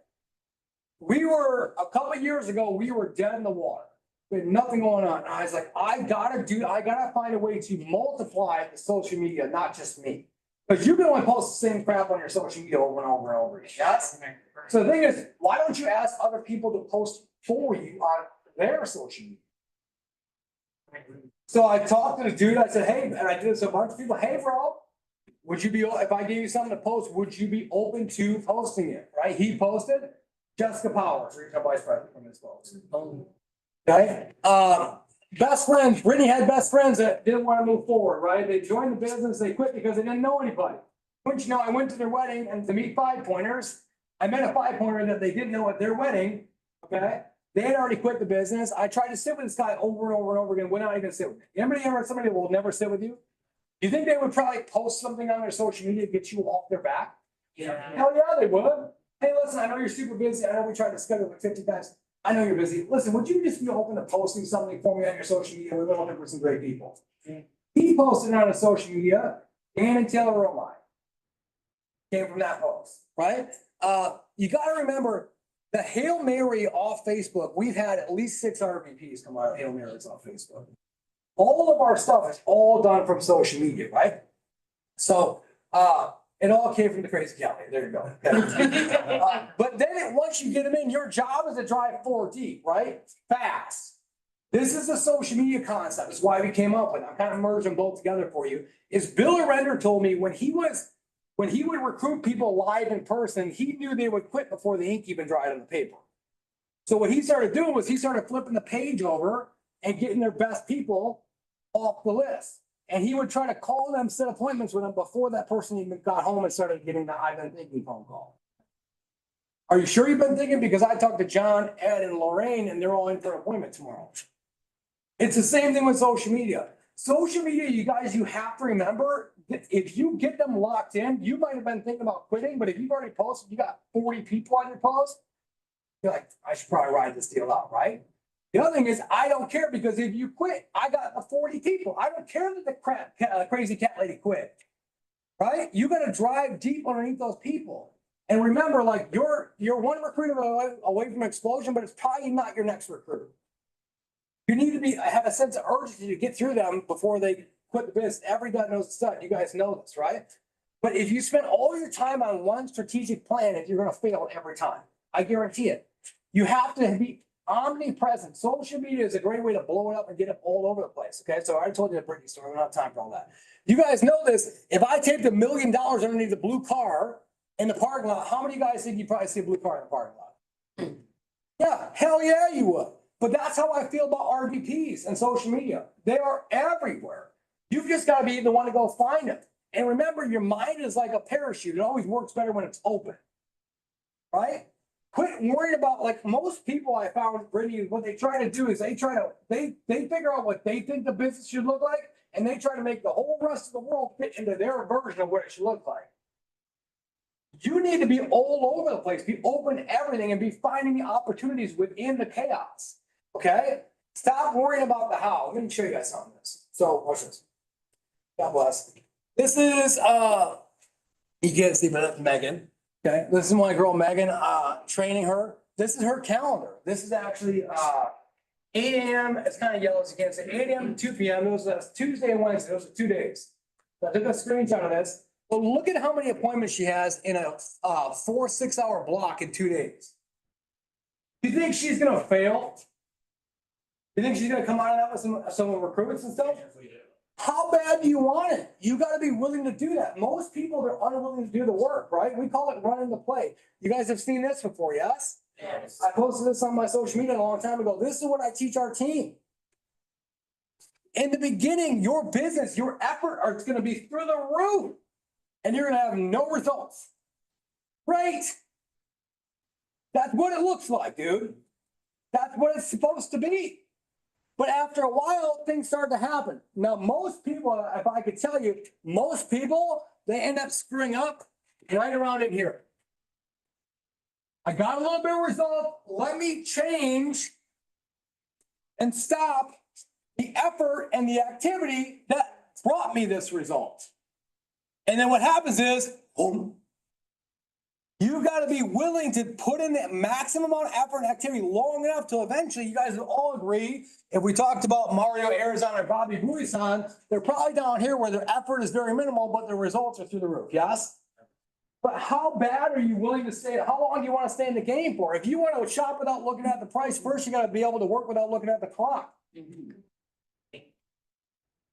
A couple of years ago, we were dead in the water. We had nothing going on. And I was like, I gotta find a way to multiply the social media, not just me. Because you can only post the same crap on your social media over and over and over again. Yes? So the thing is, why don't you ask other people to post for you on their social media? So I talked to the dude, I said, hey, and I did this to a bunch of people, hey, bro, would you be, if I gave you something to post, would you be open to posting it? Right? He posted, Jessica Powers, regional vice president from his post. Okay. Best friends, Brittany had best friends that didn't want to move forward, right? They joined the business, they quit because they didn't know anybody. Wouldn't you know, I went to their wedding and to meet 5-pointers. I met a 5-pointer that they didn't know at their wedding, okay? They had already quit the business. I tried to sit with this guy over and over and over again, would not even sit with me. Anybody ever had somebody that will never sit with you? You think they would probably post something on their social media to get you off their back? Yeah. Hell yeah, they would. Hey, listen, I know you're super busy. I know we tried to schedule like 50 times. I know you're busy. Listen, would you just be open to posting something for me on your social media? We're looking for some great people. He posted on his social media, Dan and Taylor O'Mine. Came from that post, right? You gotta remember the Hail Mary off Facebook, we've had at least 6 RVPs come out of Hail Marys off Facebook. All of our stuff is all done from social media, right? So, it all came from the crazy county. There you go. But then once you get them in, your job is to drive 4 deep, right? Fast. This is the social media concept. It's why we came up with it. I'm kind of merging them both together for you. Is Bill Arender told me when he would recruit people live in person, he knew they would quit before the ink even dried on the paper. So what he started doing was he started flipping the page over and getting their best people off the list. And he would try to call them, set appointments with them before that person even got home and started getting the I've been thinking phone call. Are you sure you've been thinking? Because I talked to John, Ed, and Lorraine, and they're all in for an appointment tomorrow. It's the same thing with social media. Social media, you guys, you have to remember, if you get them locked in, you might have been thinking about quitting, but if you've already posted, you got 40 people on your post, you're like, I should probably ride this deal out, right? The other thing is, I don't care because if you quit, I got the 40 people. I don't care that the crazy cat lady quit, right? You got to drive deep underneath those people. And remember, like you're one recruiter away from explosion, but it's probably not your next recruit. You need to have a sense of urgency to get through them before they quit the business. Every gut knows the stud. You guys know this, right? But if you spend all your time on one strategic plan, you're going to fail every time. I guarantee it. You have to omnipresent. Social media is a great way to blow it up and get it all over the place. Okay, so I already told you the Brittany story. We don't have time for all that. You guys know this. If I taped $1 million underneath the blue car in the parking lot, how many of you guys think you'd probably see a blue car in the parking lot? Yeah, hell yeah, you would. But that's how I feel about RVPs and social media. They are everywhere. You've just got to be the one to go find them. And remember, your mind is like a parachute. It always works better when it's open. Right? Quit worrying about, like most people I found, Brittany, what they try to do is they figure out what they think the business should look like, and they try to make the whole rest of the world fit into their version of what it should look like. You need to be all over the place, be open to everything, and be finding the opportunities within the chaos. Okay? Stop worrying about the how. Let me show you guys something. So watch this. God bless. This is you can't see, but that's Megan. Okay, this is my girl Megan, training her. This is her calendar. This is actually 8 a.m. It's kind of yellow, so you can't say 8 a.m. to 2 p.m. Those are Tuesday and Wednesday. Those are 2 days. So I took a screenshot of this. But look at how many appointments she has in a 4 6-hour block in 2 days. Do you think she's gonna fail? You think she's gonna come out of that with some recruits and stuff? How bad do you want it? You got to be willing to do that. Most people, they're unwilling to do the work, right? We call it running the play. You guys have seen this before, yes? Yes. I posted this on my social media a long time ago. This is what I teach our team. In the beginning, your business, your effort are going to be through the roof, and you're going to have no results. Right? That's what it looks like, dude. That's what it's supposed to be. But after a while, things start to happen. Now, most people, if I could tell you, most people, they end up screwing up right around in here. I got a little bit of result. Let me change and stop the effort and the activity that brought me this result. And then what happens is, boom. You got to be willing to put in the maximum amount of effort and activity long enough till eventually you guys will all agree. If we talked about Mario Arizona or Bobby Buisan, they're probably down here where their effort is very minimal, but their results are through the roof. Yes? But how bad are you willing to stay? How long do you want to stay in the game for? If you want to shop without looking at the price, first you got to be able to work without looking at the clock.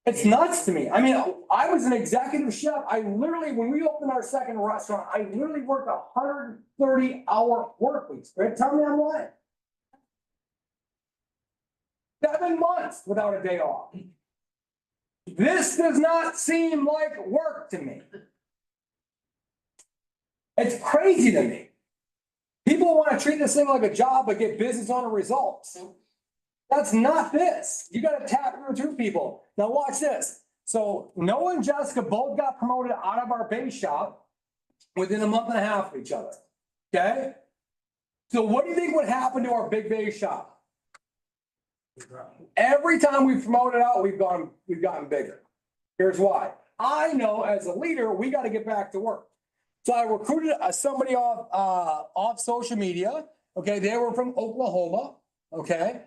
It's nuts to me. I mean, I was an executive chef. I literally, when we opened our second restaurant, I literally worked 130-hour work weeks. Right? Tell me I'm lying. 7 months without a day off. This does not seem like work to me. It's crazy to me. People want to treat this thing like a job but get business on the results. That's not this. You got to tap through people. Now watch this. So Noah and Jessica both got promoted out of our base shop within a month and a half of each other. Okay? So what do you think would happen to our big base shop? Every time we've promoted out, we've gotten bigger. Here's why. I know as a leader, we got to get back to work. So I recruited somebody off social media. Okay, they were from Oklahoma. Okay.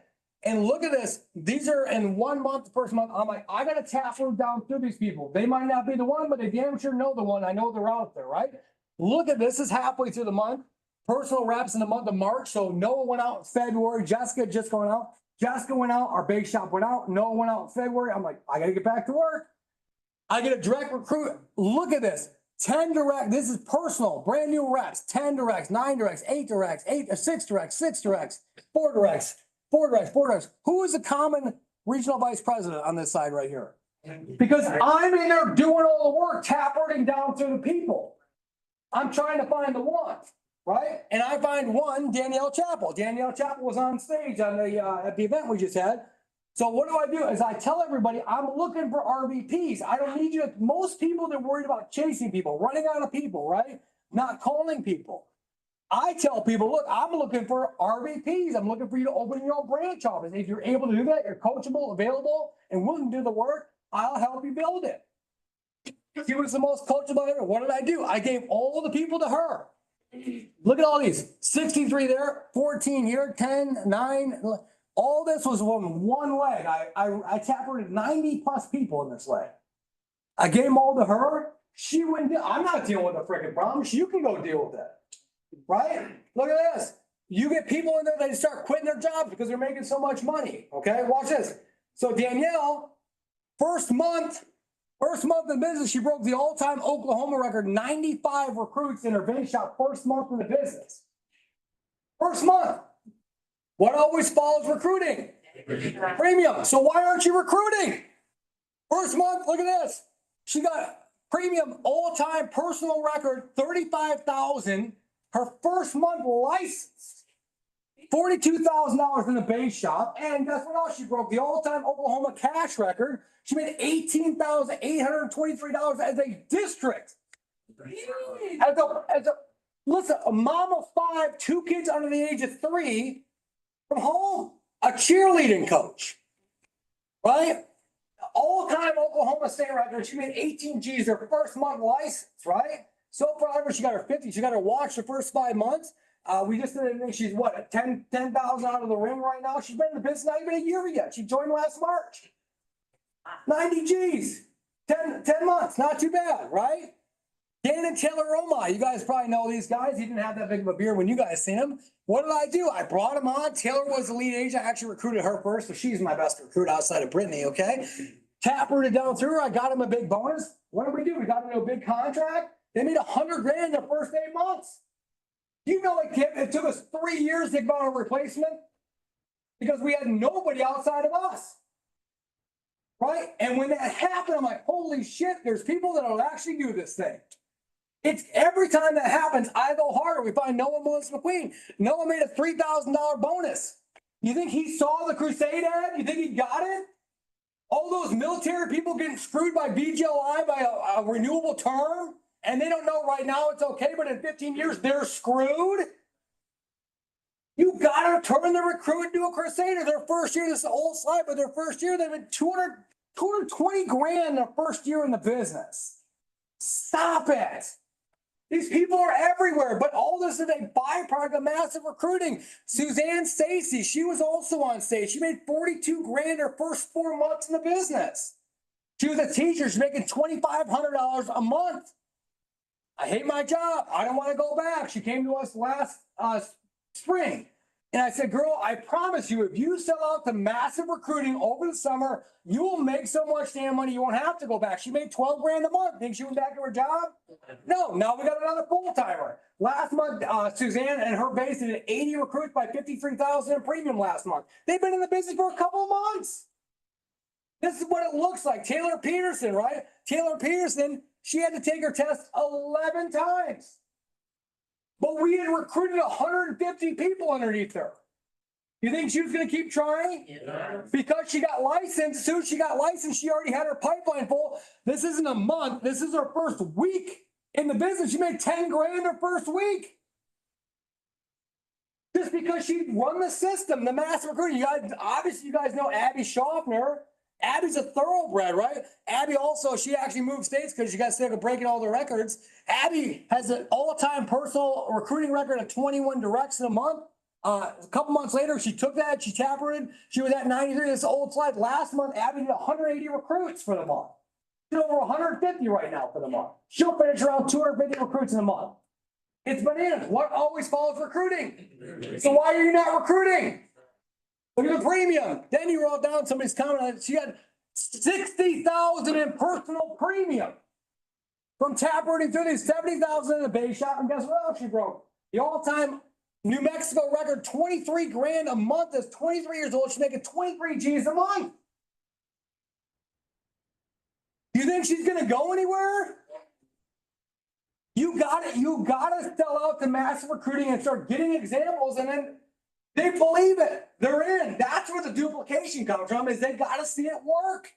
And look at this. These are in 1 month, the first month. I'm like, I got to tap down through these people. They might not be the one, but they damn sure know the one. I know they're out there, right? Look at this. Is halfway through the month. Personal reps in the month of March. So Noah went out in February. Jessica just going out. Jessica went out. Our bake shop went out. Noah went out in February. I'm like, I got to get back to work. I get a direct recruit. Look at this. 10 direct. This is personal. Brand new reps. 10 directs, 9 directs, 8 directs, 6 directs, 6 directs, 4 directs. 4 directs. Who is the common regional vice president on this side right here? Because I'm in there doing all the work, tapping down through the people. I'm trying to find the one, right? And I find one, Danielle Chappell. Danielle Chappell was on stage on the at the event we just had. So what do? Is I tell everybody I'm looking for RVPs. I don't need you to, most people, they're worried about chasing people, running out of people, right? Not calling people. I tell people, look, I'm looking for RVPs. I'm looking for you to open your own branch office. If you're able to do that, you're coachable, available, and willing to do the work, I'll help you build it. She was the most coachable ever. What did I do? I gave all the people to her. Look at all these. 63 there, 14 here, 10, 9. All this was on one leg. I tapped 90 plus people in this leg. I gave them all to her. She wouldn't deal. I'm not dealing with a freaking problem. You can go deal with it. Right? Look at this. you get people in there, they start quitting their jobs because they're making so much money, okay? Watch this. So Danielle, first month in business, she broke the all-time Oklahoma record, 95 recruits in her base shop, first month in the business. First month. What always follows recruiting? Premium. So why aren't you recruiting? First month, look at this. She got premium all-time personal record, 35,000. Her first month license, $42,000 in the base shop. And guess what else? She broke the all-time Oklahoma cash record. She made $18,823 as a district. Listen, a mom of 5, 2 kids under the age of 3 from home, a cheerleading coach, right? All-time Oklahoma state record. She made 18 G's her first month license, right? So far, she got her 50. She got her watch the first 5 months. We just didn't think she's what, 10,000 out of the ring right now. She's been in the business not even a year yet. She joined last March. 90 G's, 10 months, not too bad, right? Dan and Taylor Roma, you guys probably know these guys. He didn't have that big of a beard when you guys seen him. What did I do? I brought him on. Taylor was the lead agent. I actually recruited her first, so she's my best recruit outside of Brittany, okay? Taprooted down through her. I got him a big bonus. What did we do? We got him a big contract. They made $100,000 in the first 8 months. You know, it took us 3 years to get on a replacement because we had nobody outside of us. Right? And when that happened, I'm like, holy shit, there's people that will actually do this thing. It's every time that happens, I go harder. We find Noah Melissa McQueen. Noah made a $3,000 bonus. You think he saw the Crusade ad? You think he got it? All those military people getting screwed by BGLI by a renewable term, and they don't know right now it's okay, but in 15 years, they're screwed? You gotta turn the recruit into a crusader. Their first year, this is an old slide, but their first year, they've been 220 grand their first year in the business. Stop it. These people are everywhere, but all this is a byproduct of massive recruiting. Suzanne Stacy, she was also on stage. She made 42 grand her first 4 months in the business. She was a teacher. She's making $2,500 a month. I hate my job. I don't want to go back. She came to us last spring. And I said, girl, I promise you, if you sell out to massive recruiting over the summer, you will make so much damn money you won't have to go back. She made 12 grand a month. Think she went back to her job? No, now we got another full-timer. Last month, Suzanne and her base did 80 recruits by $53,000 in premium last month. They've been in the business for a couple of months. This is what it looks like. Taylor Peterson, right? Taylor Peterson, she had to take her test 11 times. But we had recruited 150 people underneath her. You think she was going to keep trying? Yeah. Because she got licensed. As soon as she got licensed, she already had her pipeline full. This isn't a month. This is her first week in the business. She made 10 grand her first week. Just because she run the system, the mass recruiting. You guys, obviously, you guys know Abby Schaffner. Abby's a thoroughbred, right? Abby also, she actually moved states because she got sick of breaking all the records. Abby has an all-time personal recruiting record of 21 directs in a month. A couple months later, she took that, she taprooted. She was at 93. This old slide. Last month, Abby did 180 recruits for the month. She's over 150 right now for the month. She'll finish around 250 recruits in a month. It's bananas. What always follows recruiting? So why are you not recruiting? Look at the premium. Then you wrote down somebody's comment. She had 60,000 in personal premium from taprooting through these 70,000 in the base shop. And guess what else she broke? The all-time New Mexico record, 23 grand a month. Is 23 years old. She's making 23 G's a month. You think she's going to go anywhere? You got to sell out to massive recruiting and start getting examples, and then they believe it. They're in. That's where the duplication comes from, is they got to see it work.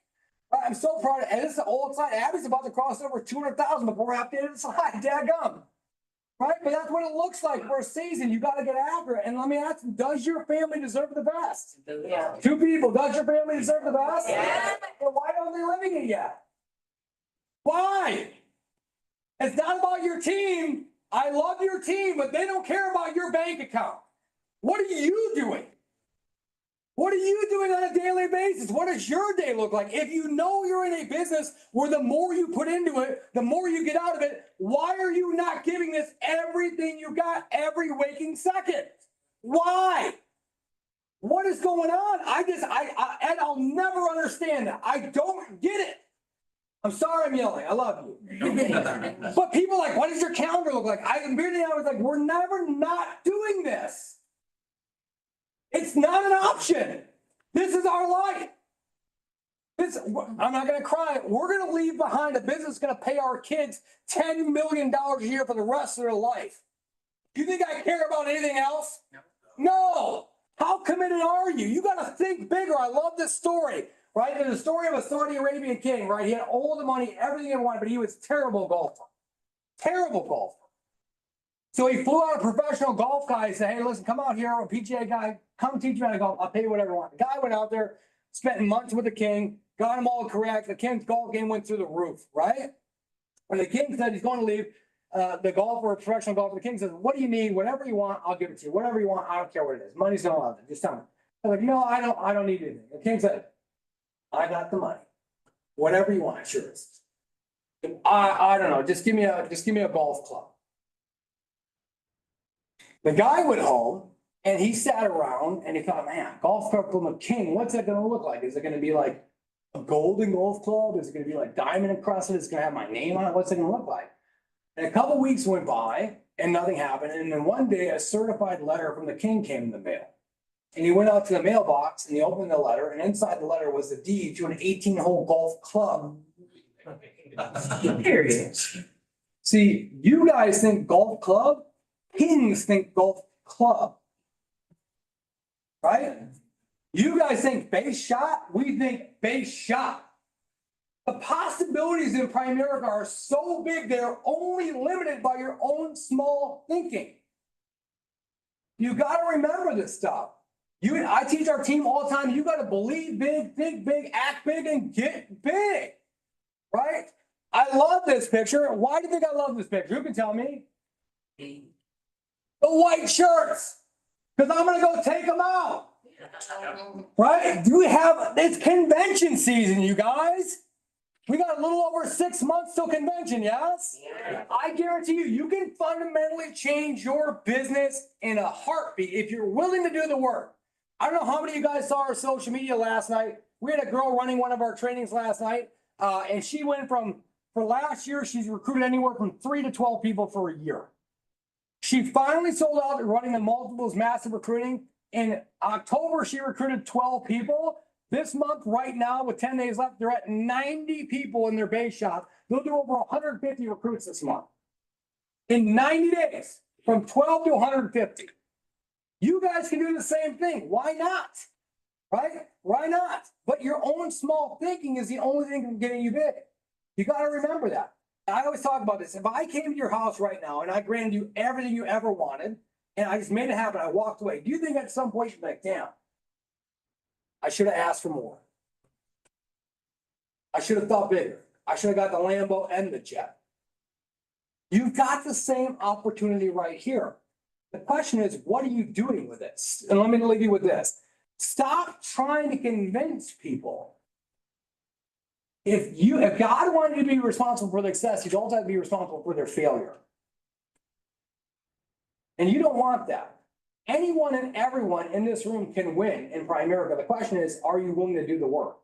I'm so proud of, and this is an old slide. Abby's about to cross over 200,000 before we're updated the slide. Dadgum. Right? But that's what it looks like for a season. You got to get after it. And let me ask you, does your family deserve the best? Yeah. 2 people. Does your family deserve the best? Yeah. Well, why aren't they living it yet? Why? It's not about your team. I love your team, but they don't care about your bank account. What are you doing? What are you doing on a daily basis? What does your day look like? If you know you're in a business where the more you put into it, the more you get out of it, why are you not giving this everything you got every waking second? Why? What is going on? And I'll never understand that. I don't get it. I'm sorry I'm yelling. I love you. But people are like, what does your calendar look like? Brittany and I was like, we're never not doing this. It's not an option. This is our life. I'm not gonna cry. We're gonna leave behind a business that's gonna pay our kids $10 million a year for the rest of their life. You think I care about anything else? No. How committed are you? You gotta think bigger. I love this story, right? There's a story of a Saudi Arabian king, right? He had all the money, everything he wanted, but he was a terrible golfer. Terrible golfer. So he flew out a professional golf guy and said, hey, listen, come out here, I'm a PGA guy, come teach me how to golf. I'll pay you whatever you want. The guy went out there, spent months with the king, got him all correct. The king's golf game went through the roof, right? When the king said he's going to leave, the golfer, professional golfer, the king says, what do you need? Whatever you want, I'll give it to you. Whatever you want, I don't care what it is. Money's not allowed. Just tell me. I'm like, no, I don't need anything. The king said, I got the money. Whatever you want, sure is. I don't know. Just give me a golf club. The guy went home and he sat around and he thought, man, golf club from a king, what's that gonna look like? Is it gonna be like a golden golf club? Is it gonna be like diamond encrusted? Is it gonna have my name on it? What's it gonna look like? And a couple weeks went by and nothing happened. And then one day a certified letter from the king came in the mail. And he went out to the mailbox and he opened the letter, and inside the letter was the deed to an 18-hole golf club. Period. See, you guys think golf club, kings think golf club. Right? You guys think base shot, we think base shot. The possibilities in Primerica are so big, they're only limited by your own small thinking. You got to remember this stuff. I teach our team all the time, you got to believe big, think big, act big, and get big. Right? I love this picture. Why do you think I love this picture? Who can tell me? The white shirts. Because I'm going to go take them out. Right? It's convention season, you guys. We got a little over 6 months till convention, yes? I guarantee you can fundamentally change your business in a heartbeat if you're willing to do the work. I don't know how many of you guys saw our social media last night. We had a girl running one of our trainings last night, and she went for last year, she's recruited anywhere from 3 to 12 people for a year. She finally sold out running the multiples massive recruiting. In October, she recruited 12 people. This month, right now, with 10 days left, they're at 90 people in their base shop. They'll do over 150 recruits this month. In 90 days, from 12 to 150. You guys can do the same thing. Why not? Right? Why not? But your own small thinking is the only thing that's getting you big. You got to remember that. I always talk about this. If I came to your house right now and I granted you everything you ever wanted, and I just made it happen, I walked away, do you think at some point you'd be like, damn, I should have asked for more. I should have thought bigger. I should have got the Lambo and the jet. You've got the same opportunity right here. The question is, what are you doing with it? And let me leave you with this. Stop trying to convince people. If God wanted you to be responsible for their success, you'd also have to be responsible for their failure. And you don't want that. Anyone and everyone in this room can win in Primerica. The question is, are you willing to do the work?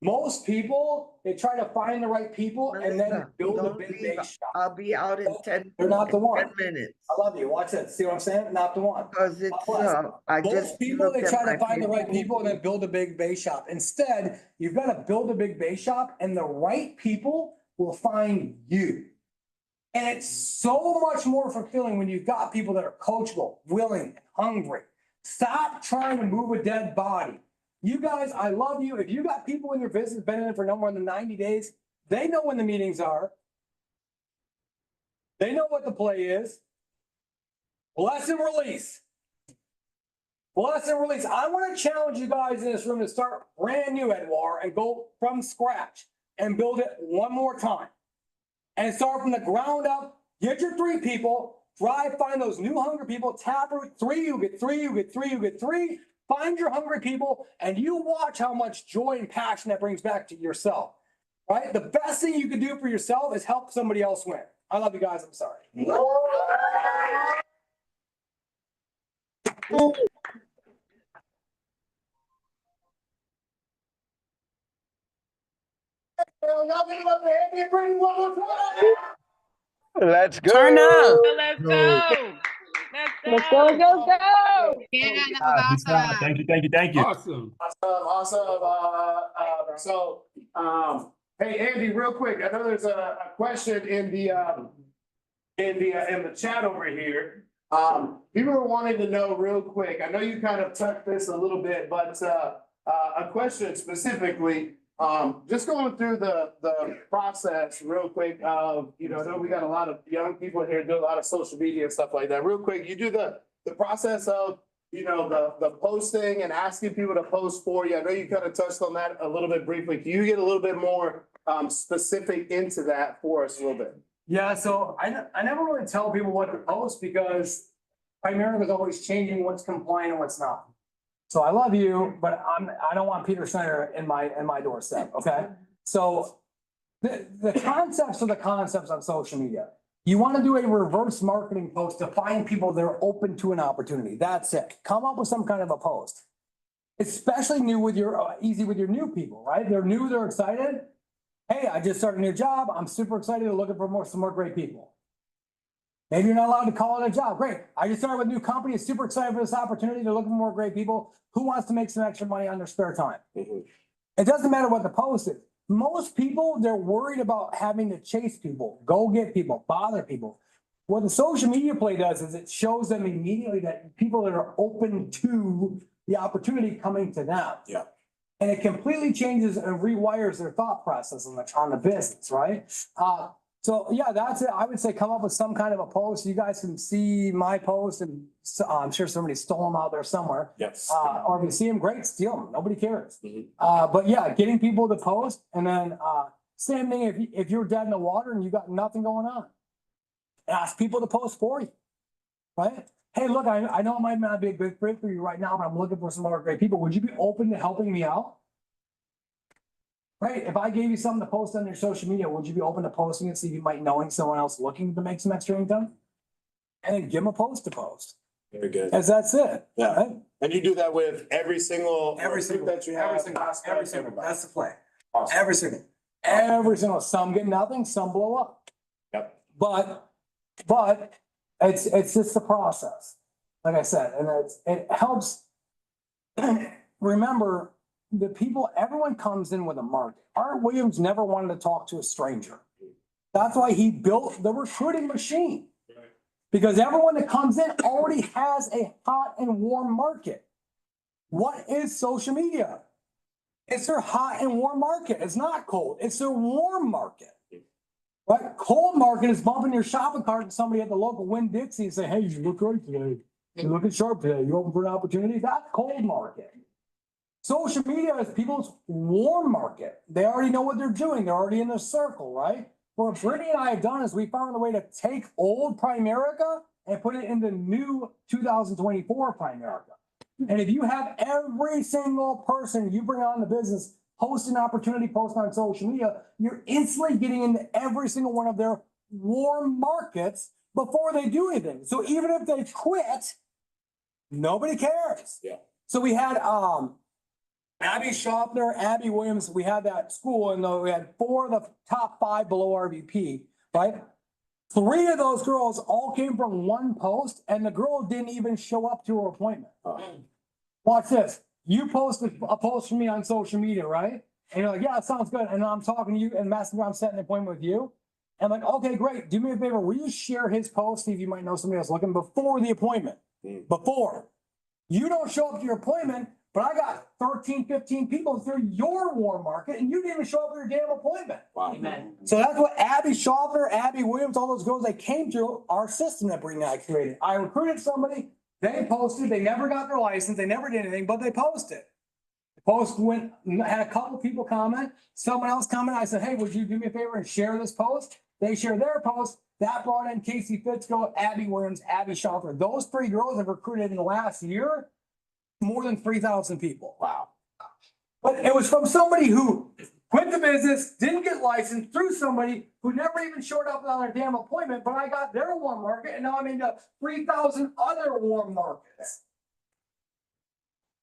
Most people, they try to find the right people and then build a big base shop. I'll be out in 10, They're not the one. 10 minutes. I love you. Watch that. See what I'm saying? Not the one. Because it's, Most people, they try to find the right people and then build a big base shop. Instead, you've got to build a big base shop and the right people will find you. And it's so much more fulfilling when you've got people that are coachable, willing, and hungry. Stop trying to move a dead body. You guys, I love you. If you got people in your business been in it for no more than 90 days, they know when the meetings are. They know what the play is. Bless and release. Bless and release. I want to challenge you guys in this room to start brand new, Edouard, and go from scratch and build it one more time. And start from the ground up. Get your 3 people. Drive, find those new hungry people. Taproot 3, you get 3, you get 3, you get 3. Find your hungry people and you watch how much joy and passion that brings back to yourself, right? The best thing you can do for yourself is help somebody else win. I love you guys. I'm sorry. Let's go. Turn up. Let's go. Let's go, go, go. Yeah, that was awesome. Thank you, thank you, thank you. Awesome. Hey, Andy, real quick, I know there's a question in the chat over here. People were wanting to know real quick, I know you kind of touched this a little bit, but, a question specifically, just going through the process real quick of, I know we got a lot of young people here do a lot of social media and stuff like that. Real quick, you do the process of, the posting and asking people to post for you. I know you kind of touched on that a little bit briefly. Can you get a little bit more, specific into that for us a little bit? Yeah, so I never really tell people what to post because Primerica is always changing what's compliant and what's not. So I love you, but I don't want Peter Schneider in my doorstep, okay? So the concepts are the concepts on social media. You want to do a reverse marketing post to find people that are open to an opportunity. That's it. Come up with some kind of a post. Especially easy with your new people, right? They're new, they're excited. Hey, I just started a new job. I'm super excited. They're looking for some more great people. Maybe you're not allowed to call it a job. Great. I just started with a new company. Super excited for this opportunity. They're looking for more great people. Who wants to make some extra money on their spare time? It doesn't matter what the post is. Most people, they're worried about having to chase people, go get people, bother people. What the social media play does is it shows them immediately that people that are open to the opportunity coming to them. Yeah. And it completely changes and rewires their thought process on the business, right? So yeah, that's it. I would say come up with some kind of a post. You guys can see my post and I'm sure somebody stole them out there somewhere. Yes. Or if you see them, great, steal them. Nobody cares. But yeah, getting people to post and then same thing if you're dead in the water and you got nothing going on. Ask people to post for you, right? Hey, look, I know it might not be a good fit for you right now, but I'm looking for some more great people. Would you be open to helping me out? Right, if I gave you something to post on your social media, would you be open to posting it, see if you might knowing someone else looking to make some extra income? And then give them a post to post, Very good. as that's it. Yeah. Right? And you do that with every single. recruit that you have. every single, that's the play. Awesome. Every single, some get nothing, some blow up. Yep. But it's just the process, like I said, and it helps. Remember, the people, everyone comes in with a market. Art Williams never wanted to talk to a stranger. That's why he built the recruiting machine. Because everyone that comes in already has a hot and warm market. What is social media? It's their hot and warm market. It's not cold. It's their warm market. Right? Cold market is bumping your shopping cart to somebody at the local Winn-Dixie and say, hey, you look great today. You're looking sharp today. You open for an opportunity? That's cold market. Social media is people's warm market. They already know what they're doing. They're already in the circle, right? What Brittany and I have done is we found a way to take old Primerica and put it into new 2024 Primerica. And if you have every single person you bring on the business post an opportunity post on social media, you're instantly getting into every single one of their warm markets before they do anything. So even if they quit, nobody cares. Yeah. So we had Abby Schaffner, Abby Williams, we had that school, and we had 4 of the top 5 below RVP, right? 3 of those girls all came from one post, and the girl didn't even show up to her appointment. Watch this. You posted a post for me on social media, right? And you're like, yeah, it sounds good. And I'm talking to you and Messenger, I'm setting an appointment with you. And I'm like, okay, great. Do me a favor. Will you share his post? See if you might know somebody else looking before the appointment. Before. You don't show up to your appointment, but I got 13, 15 people through your warm market and you didn't even show up for your damn appointment. Wow. Amen. So that's what Abby Schaffner, Abby Williams, all those girls, they came through our system that Brittany and I created. I recruited somebody, they posted, they never got their license, they never did anything, but they posted. The post went, had a couple people comment, someone else comment. I said, hey, would you do me a favor and share this post? They shared their post. That brought in Casey Fitzgerald, Abby Williams, Abby Schaffner. Those 3 girls have recruited in the last year more than 3,000 people. Wow. But it was from somebody who quit the business, didn't get licensed, through somebody who never even showed up on their damn appointment, but I got their warm market and now I'm into 3,000 other warm markets.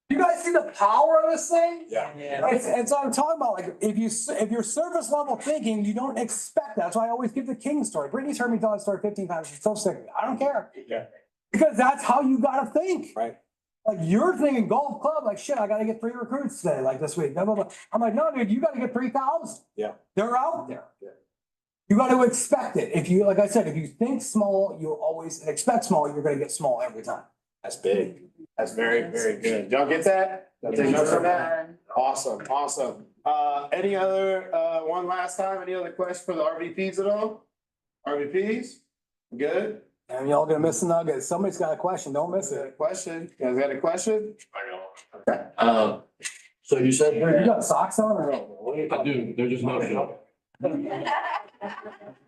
You guys see the power of this thing? Yeah. And so I'm talking about, like, if you're surface level thinking, you don't expect that. That's why I always give the king story. Brittany's heard me tell that story 15 times. She's so sick of it. I don't care. Yeah. Because that's how you gotta think. Right. Like, you're thinking golf club, like, shit, I gotta get 3 recruits today, like this week, blah, blah, blah. I'm like, no, dude, you gotta get 3,000. Yeah. They're out there. Yeah. You gotta expect it. If you, like I said, if you think small, you'll always expect small, you're gonna get small every time. That's big. That's very, very good. Y'all get that? Y'all take notes on that? Awesome, awesome. Any other, one last time, any other questions for the RVPs at all? RVPs? Good? And y'all gonna miss the nugget. Somebody's got a question, don't miss it. Question? You guys got a question? So you said. You got socks on or no? I do, they're just no show.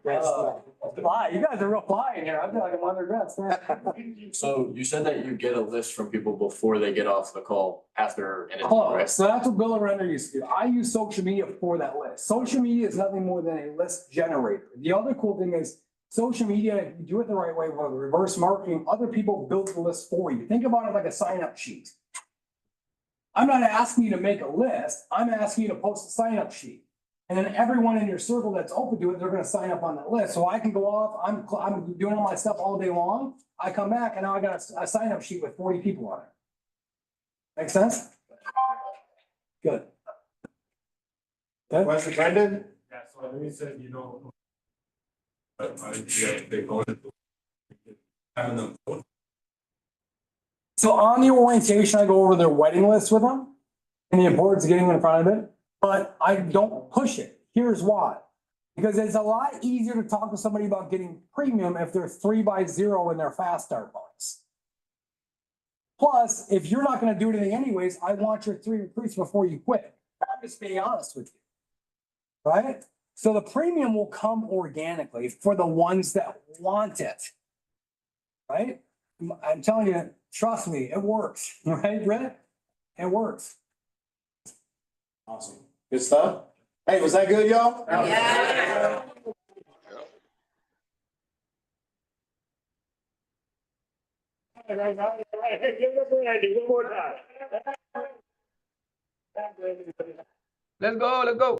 Fly, you guys are real fly in here. I feel like I'm underdressed. So you said that you get a list from people before they get off the call after. an interview, Oh, right? so that's what Bill and Renner used to do. I use social media for that list. Social media is nothing more than a list generator. The other cool thing is social media, if you do it the right way, with reverse marketing, other people build the list for you. Think about it like a sign-up sheet. I'm not asking you to make a list. I'm asking you to post a sign-up sheet. And then everyone in your circle that's open to it, they're gonna sign up on that list. So I can go off, I'm doing all my stuff all day long. I come back and now I got a sign-up sheet with 40 people on it. Make sense? Good. Good. Question, Brendan? Yeah, so when you said, you know. But they go into. Having them. So on the orientation, I go over their wedding list with them and the importance of getting in front of it, but I don't push it. Here's why. Because it's a lot easier to talk to somebody about getting premium if they're 3x0 in their fast start points. Plus, if you're not gonna do anything anyways, I want your 3 recruits before you quit. I'm just being honest with you. Right? So the premium will come organically for the ones that want it. Right? I'm telling you, trust me, it works, right, Brett? It works. Awesome. Good stuff. Hey, was that good, y'all? Yeah. Give it to Andy one more time. Let's go, let's go.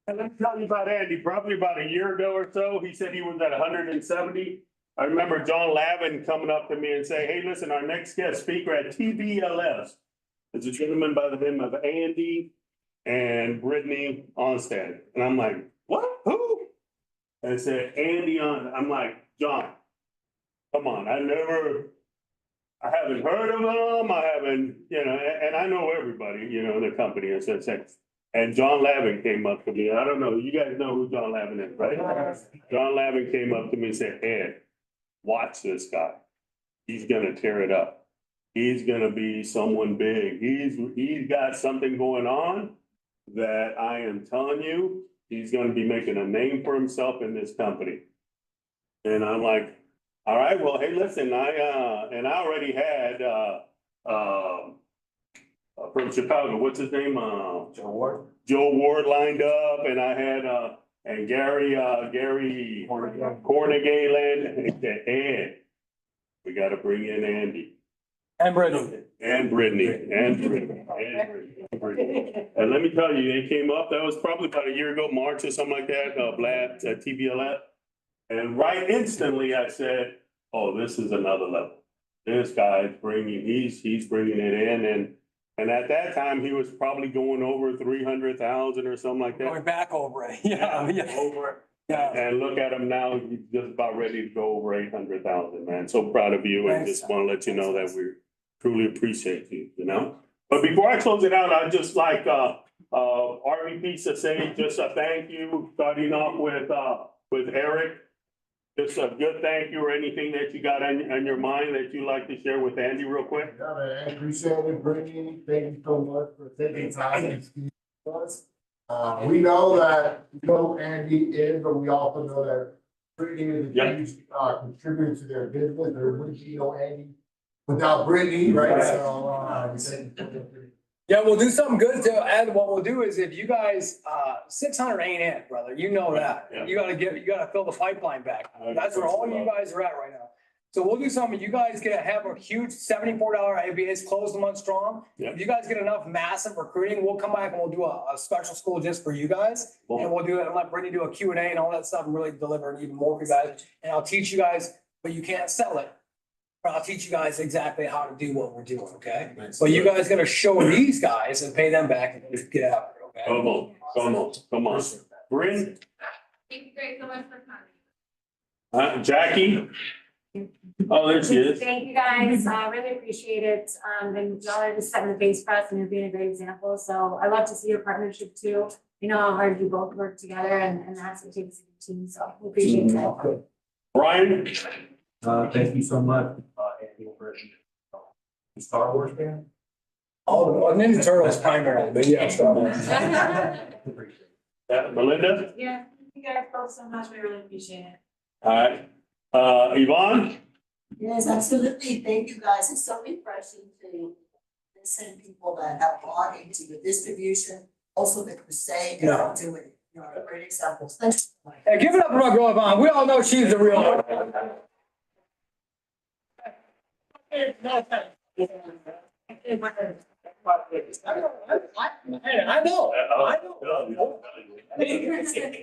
And let me tell you about Andy, probably about a year ago or so, he said he was at 170. I remember John Lavin coming up to me and saying, hey, listen, our next guest speaker at TBLS is a gentleman by the name of Andy and Brittany Onstead. And I'm like, what? Who? And it said, Andy on. I'm like, John, come on. I haven't heard of them. I haven't, and I know everybody, in the company. And John Lavin came up to me. I don't know. You guys know who John Lavin is, right? John Lavin came up to me and said, Ed, watch this guy. He's gonna tear it up. He's gonna be someone big. He's got something going on that I am telling you, he's gonna be making a name for himself in this company. And I'm like, all right, well, hey, listen, I already had, from Chicago, what's his name? Joe Ward lined up, and I had, and Gary Cornegay landed, and we gotta bring in Andy. And Brittany. And Brittany. And let me tell you, they came up, that was probably about a year ago, March or something like that, Vlad at TBLF. And right instantly I said, oh, this is another level. This guy's he's bringing it in. And at that time, he was probably going over 300,000 or something like that. Going back over it, yeah. Over it. Yeah. And look at him now, he's just about ready to go over 800,000, man. So proud of you and just want to let you know that we truly appreciate you, But before I close it out, I'd just like, RVP to say just a thank you, starting off with Eric. Just a good thank you or anything that you got on your mind that you'd like to share with Andy real quick. Yeah, man, I appreciate it, Brittany. Thank you so much for taking time to speak to us. We know that, Andy is, but we also know that Brittany is a huge contributor to their business. There wouldn't be no Andy without Brittany, right? So, Yeah, we'll do something good to add. What we'll do is if you guys, 600 ain't it, brother. You know that. Yeah. You gotta fill the pipeline back. That's where all you guys are at right now. So we'll do something, you guys can have a huge $74 IBAs close the month strong. Yeah. If you guys get enough massive recruiting, we'll come back and we'll do a special school just for you guys. And we'll do it and let Brittany do a Q&A and all that stuff and really deliver even more for you guys. And I'll teach you guys, but you can't sell it. But I'll teach you guys exactly how to do what we're doing, okay? But you guys gotta show these guys and pay them back and just get out of it, okay? Come on. Bryn, Thank you guys so much for coming. Jackie? Oh, there she is. Thank you, guys. Really appreciate it. And y'all are just setting the pace for us and you're being a great example. So I love to see your partnership too. You know how hard you both work together and that's what takes a good team. So we appreciate that. Brian? Thank you so much, Andy, for Star Wars fan. Oh, Ninja Turtles primarily, but yeah, Star Wars. Melinda? Yeah, thank you guys both so much. We really appreciate it. All right. Yvonne? Yes, absolutely. Thank you, guys. It's so refreshing to listen to people that have bought into the distribution, also the crusade, and are doing, you know, great examples. Thanks. Hey, give it up for my girl Yvonne. We all know she's the real one. I know.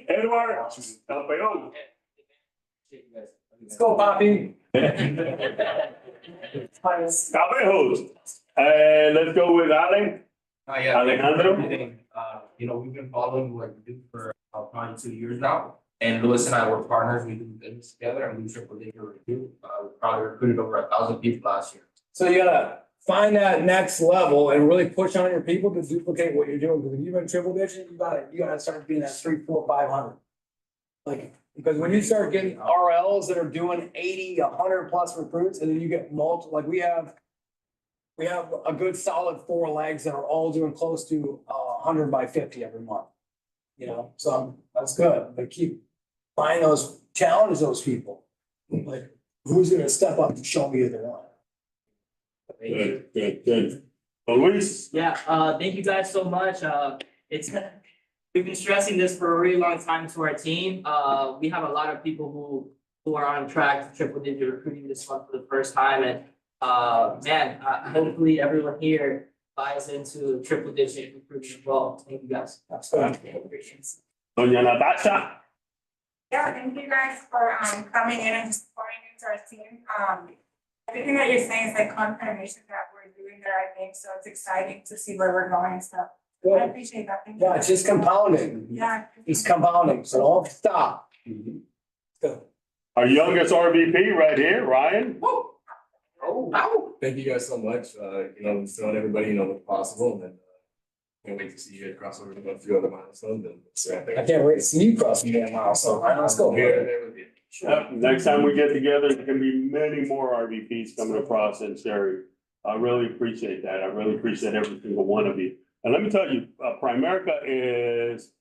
Edward? Campeón. Let's go, Poppy. Cabejos. Let's go with Ale. Yeah. Alejandro? You know, we've been following what you do for probably 2 years now. And Louis and I were partners, we do business together and we triple digit recruit. We probably recruited over 1,000 people last year. So you gotta find that next level and really push on your people to duplicate what you're doing. Because if you've been triple digit, you gotta start being at 300, 400, 500. Like, because when you start getting RLs that are doing 80, 100 plus recruits, and then you get multiple, like we have a good solid 4 legs that are all doing close to 100 by 50 every month. You know, so that's good. But keep find those, challenge those people. Like, who's gonna step up and show me the one? Good. Luis? Yeah, thank you guys so much. We've been stressing this for a really long time to our team. We have a lot of people who are on track to triple digit recruiting this month for the first time. And hopefully everyone here buys into triple digit recruiting as well. Thank you guys. Doña Natasha? Yeah, thank you guys for coming in and just pouring into our team. Everything that you're saying is like confirmation that we're doing the right thing, so it's exciting to see where we're going and stuff. I appreciate that. Thank you. Yeah, it's just compounding. Yeah. It's compounding, so don't stop. Good. Our youngest RVP right here, Ryan? Thank you guys so much, just telling everybody, what's possible, and can't wait to see you guys cross over to a few other milestones, and I can't wait to see you cross me that milestone. All right, let's go. Next time we get together, there can be many more RVPs coming across in Sherry. I really appreciate that. I really appreciate every single one of you. And let me tell you, Primerica is,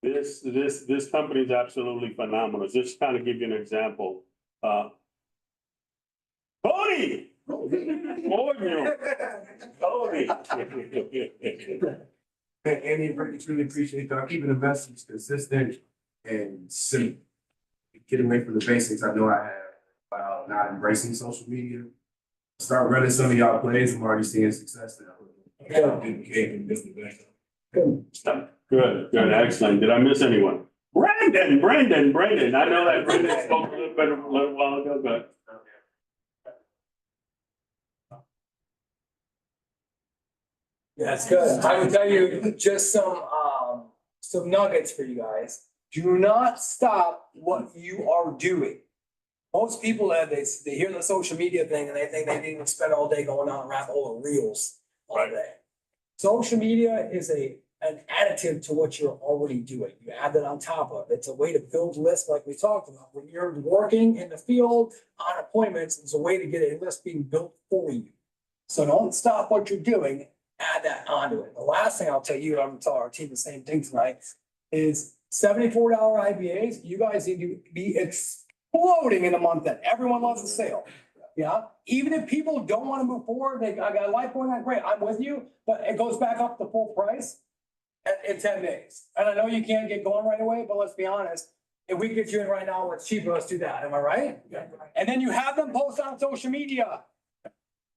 this company is absolutely phenomenal. Just kind of give you an example. Tony! Tony! Andy and Brittany truly appreciate that. Keeping the message consistent and simple. Get away from the basics. I know I have about not embracing social media. Start running some of y'all plays. I'm already seeing success now. Good, excellent. Did I miss anyone? Brandon. I know that Brandon spoke a little while ago, but. Yeah, it's good. I would tell you just some nuggets for you guys. Do not stop what you are doing. Most people they hear the social media thing and they think they need to spend all day going on a rabbit hole of reels all day. Social media is an additive to what you're already doing. You add that on top of it. It's a way to build lists like we talked about. When you're working in the field on appointments, it's a way to get a list being built for you. So don't stop what you're doing, add that onto it. The last thing I'll tell you, I'm gonna tell our team the same thing tonight, is $74 IBAs. You guys need to be exploding in a month that everyone loves a sale. Yeah, even if people don't want to move forward, I got a life going on, great, I'm with you, but it goes back up to full price in 10 days. And I know you can't get going right away, but let's be honest, If we get you in right now, it's cheaper, let's do that, am I right? And then you have them post on social media.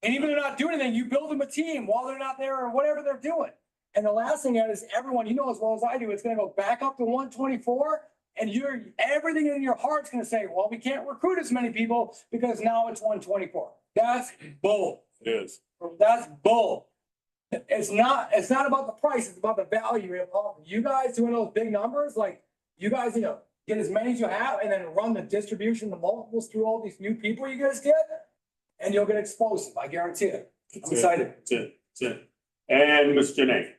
And even if they're not doing anything, you build them a team while they're not there or whatever they're doing. And the last thing is everyone, you know as well as I do, it's gonna go back up to 124. And everything in your heart's gonna say, well, we can't recruit as many people because now it's 124. That's bull. It is. That's bull. It's not about the price, it's about the value you offer. You guys doing those big numbers, like you guys, get as many as you have and then run the distribution, the multiples through all these new people you guys get, and you'll get explosive, I guarantee it. I'm excited. That's it. And Ms. Janae.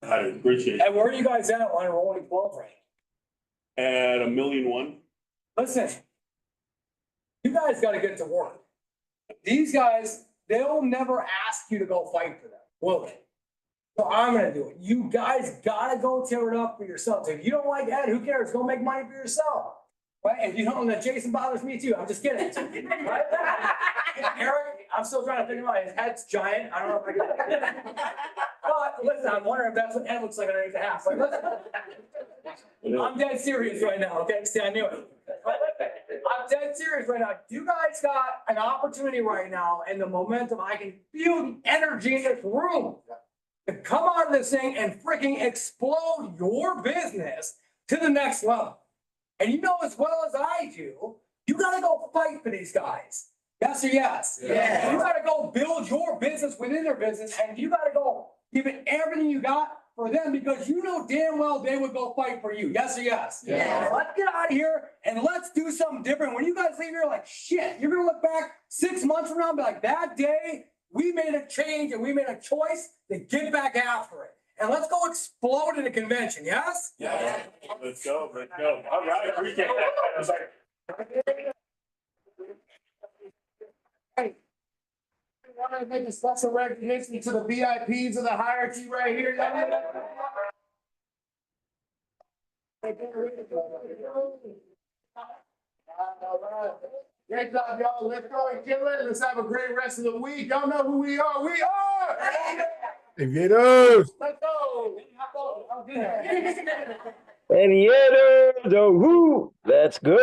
I appreciate it. And where are you guys at on rolling 12 range? At 1,000,001. Listen, you guys gotta get to work. These guys, they'll never ask you to go fight for them, will they? So I'm gonna do it. You guys gotta go tear it up for yourselves. If you don't like Ed, who cares? Go make money for yourself. Right? If you don't, that Jason bothers me too. I'm just kidding. Right? Eric, I'm still trying to figure out, his head's giant. I don't know if I can. But listen, I'm wondering if that's what Ed looks like underneath the half. Like, listen, I'm dead serious right now, okay? See, I knew it. I'm dead serious right now. You guys got an opportunity right now and the momentum. I can feel the energy in this room to come out of this thing and freaking explode your business to the next level. And you know as well as I do, you gotta go fight for these guys. Yes or yes? Yeah. You gotta go build your business within their business and you gotta go give it everything you got for them because you know damn well they would go fight for you. Yes or yes? Yeah. Let's get out of here and let's do something different. When you guys leave here like shit, you're gonna look back 6 months from now and be like, that day we made a change and we made a choice to get back after it. And let's go explode at a convention, yes? Yeah. Let's go. All right, appreciate that. I want to make a special recognition to the VIPs of the hierarchy right here. Great job, y'all. Let's go and kill it. Let's have a great rest of the week. Y'all know who we are. We are. Aviators. Let's go. Aviators, oh, woo, let's go.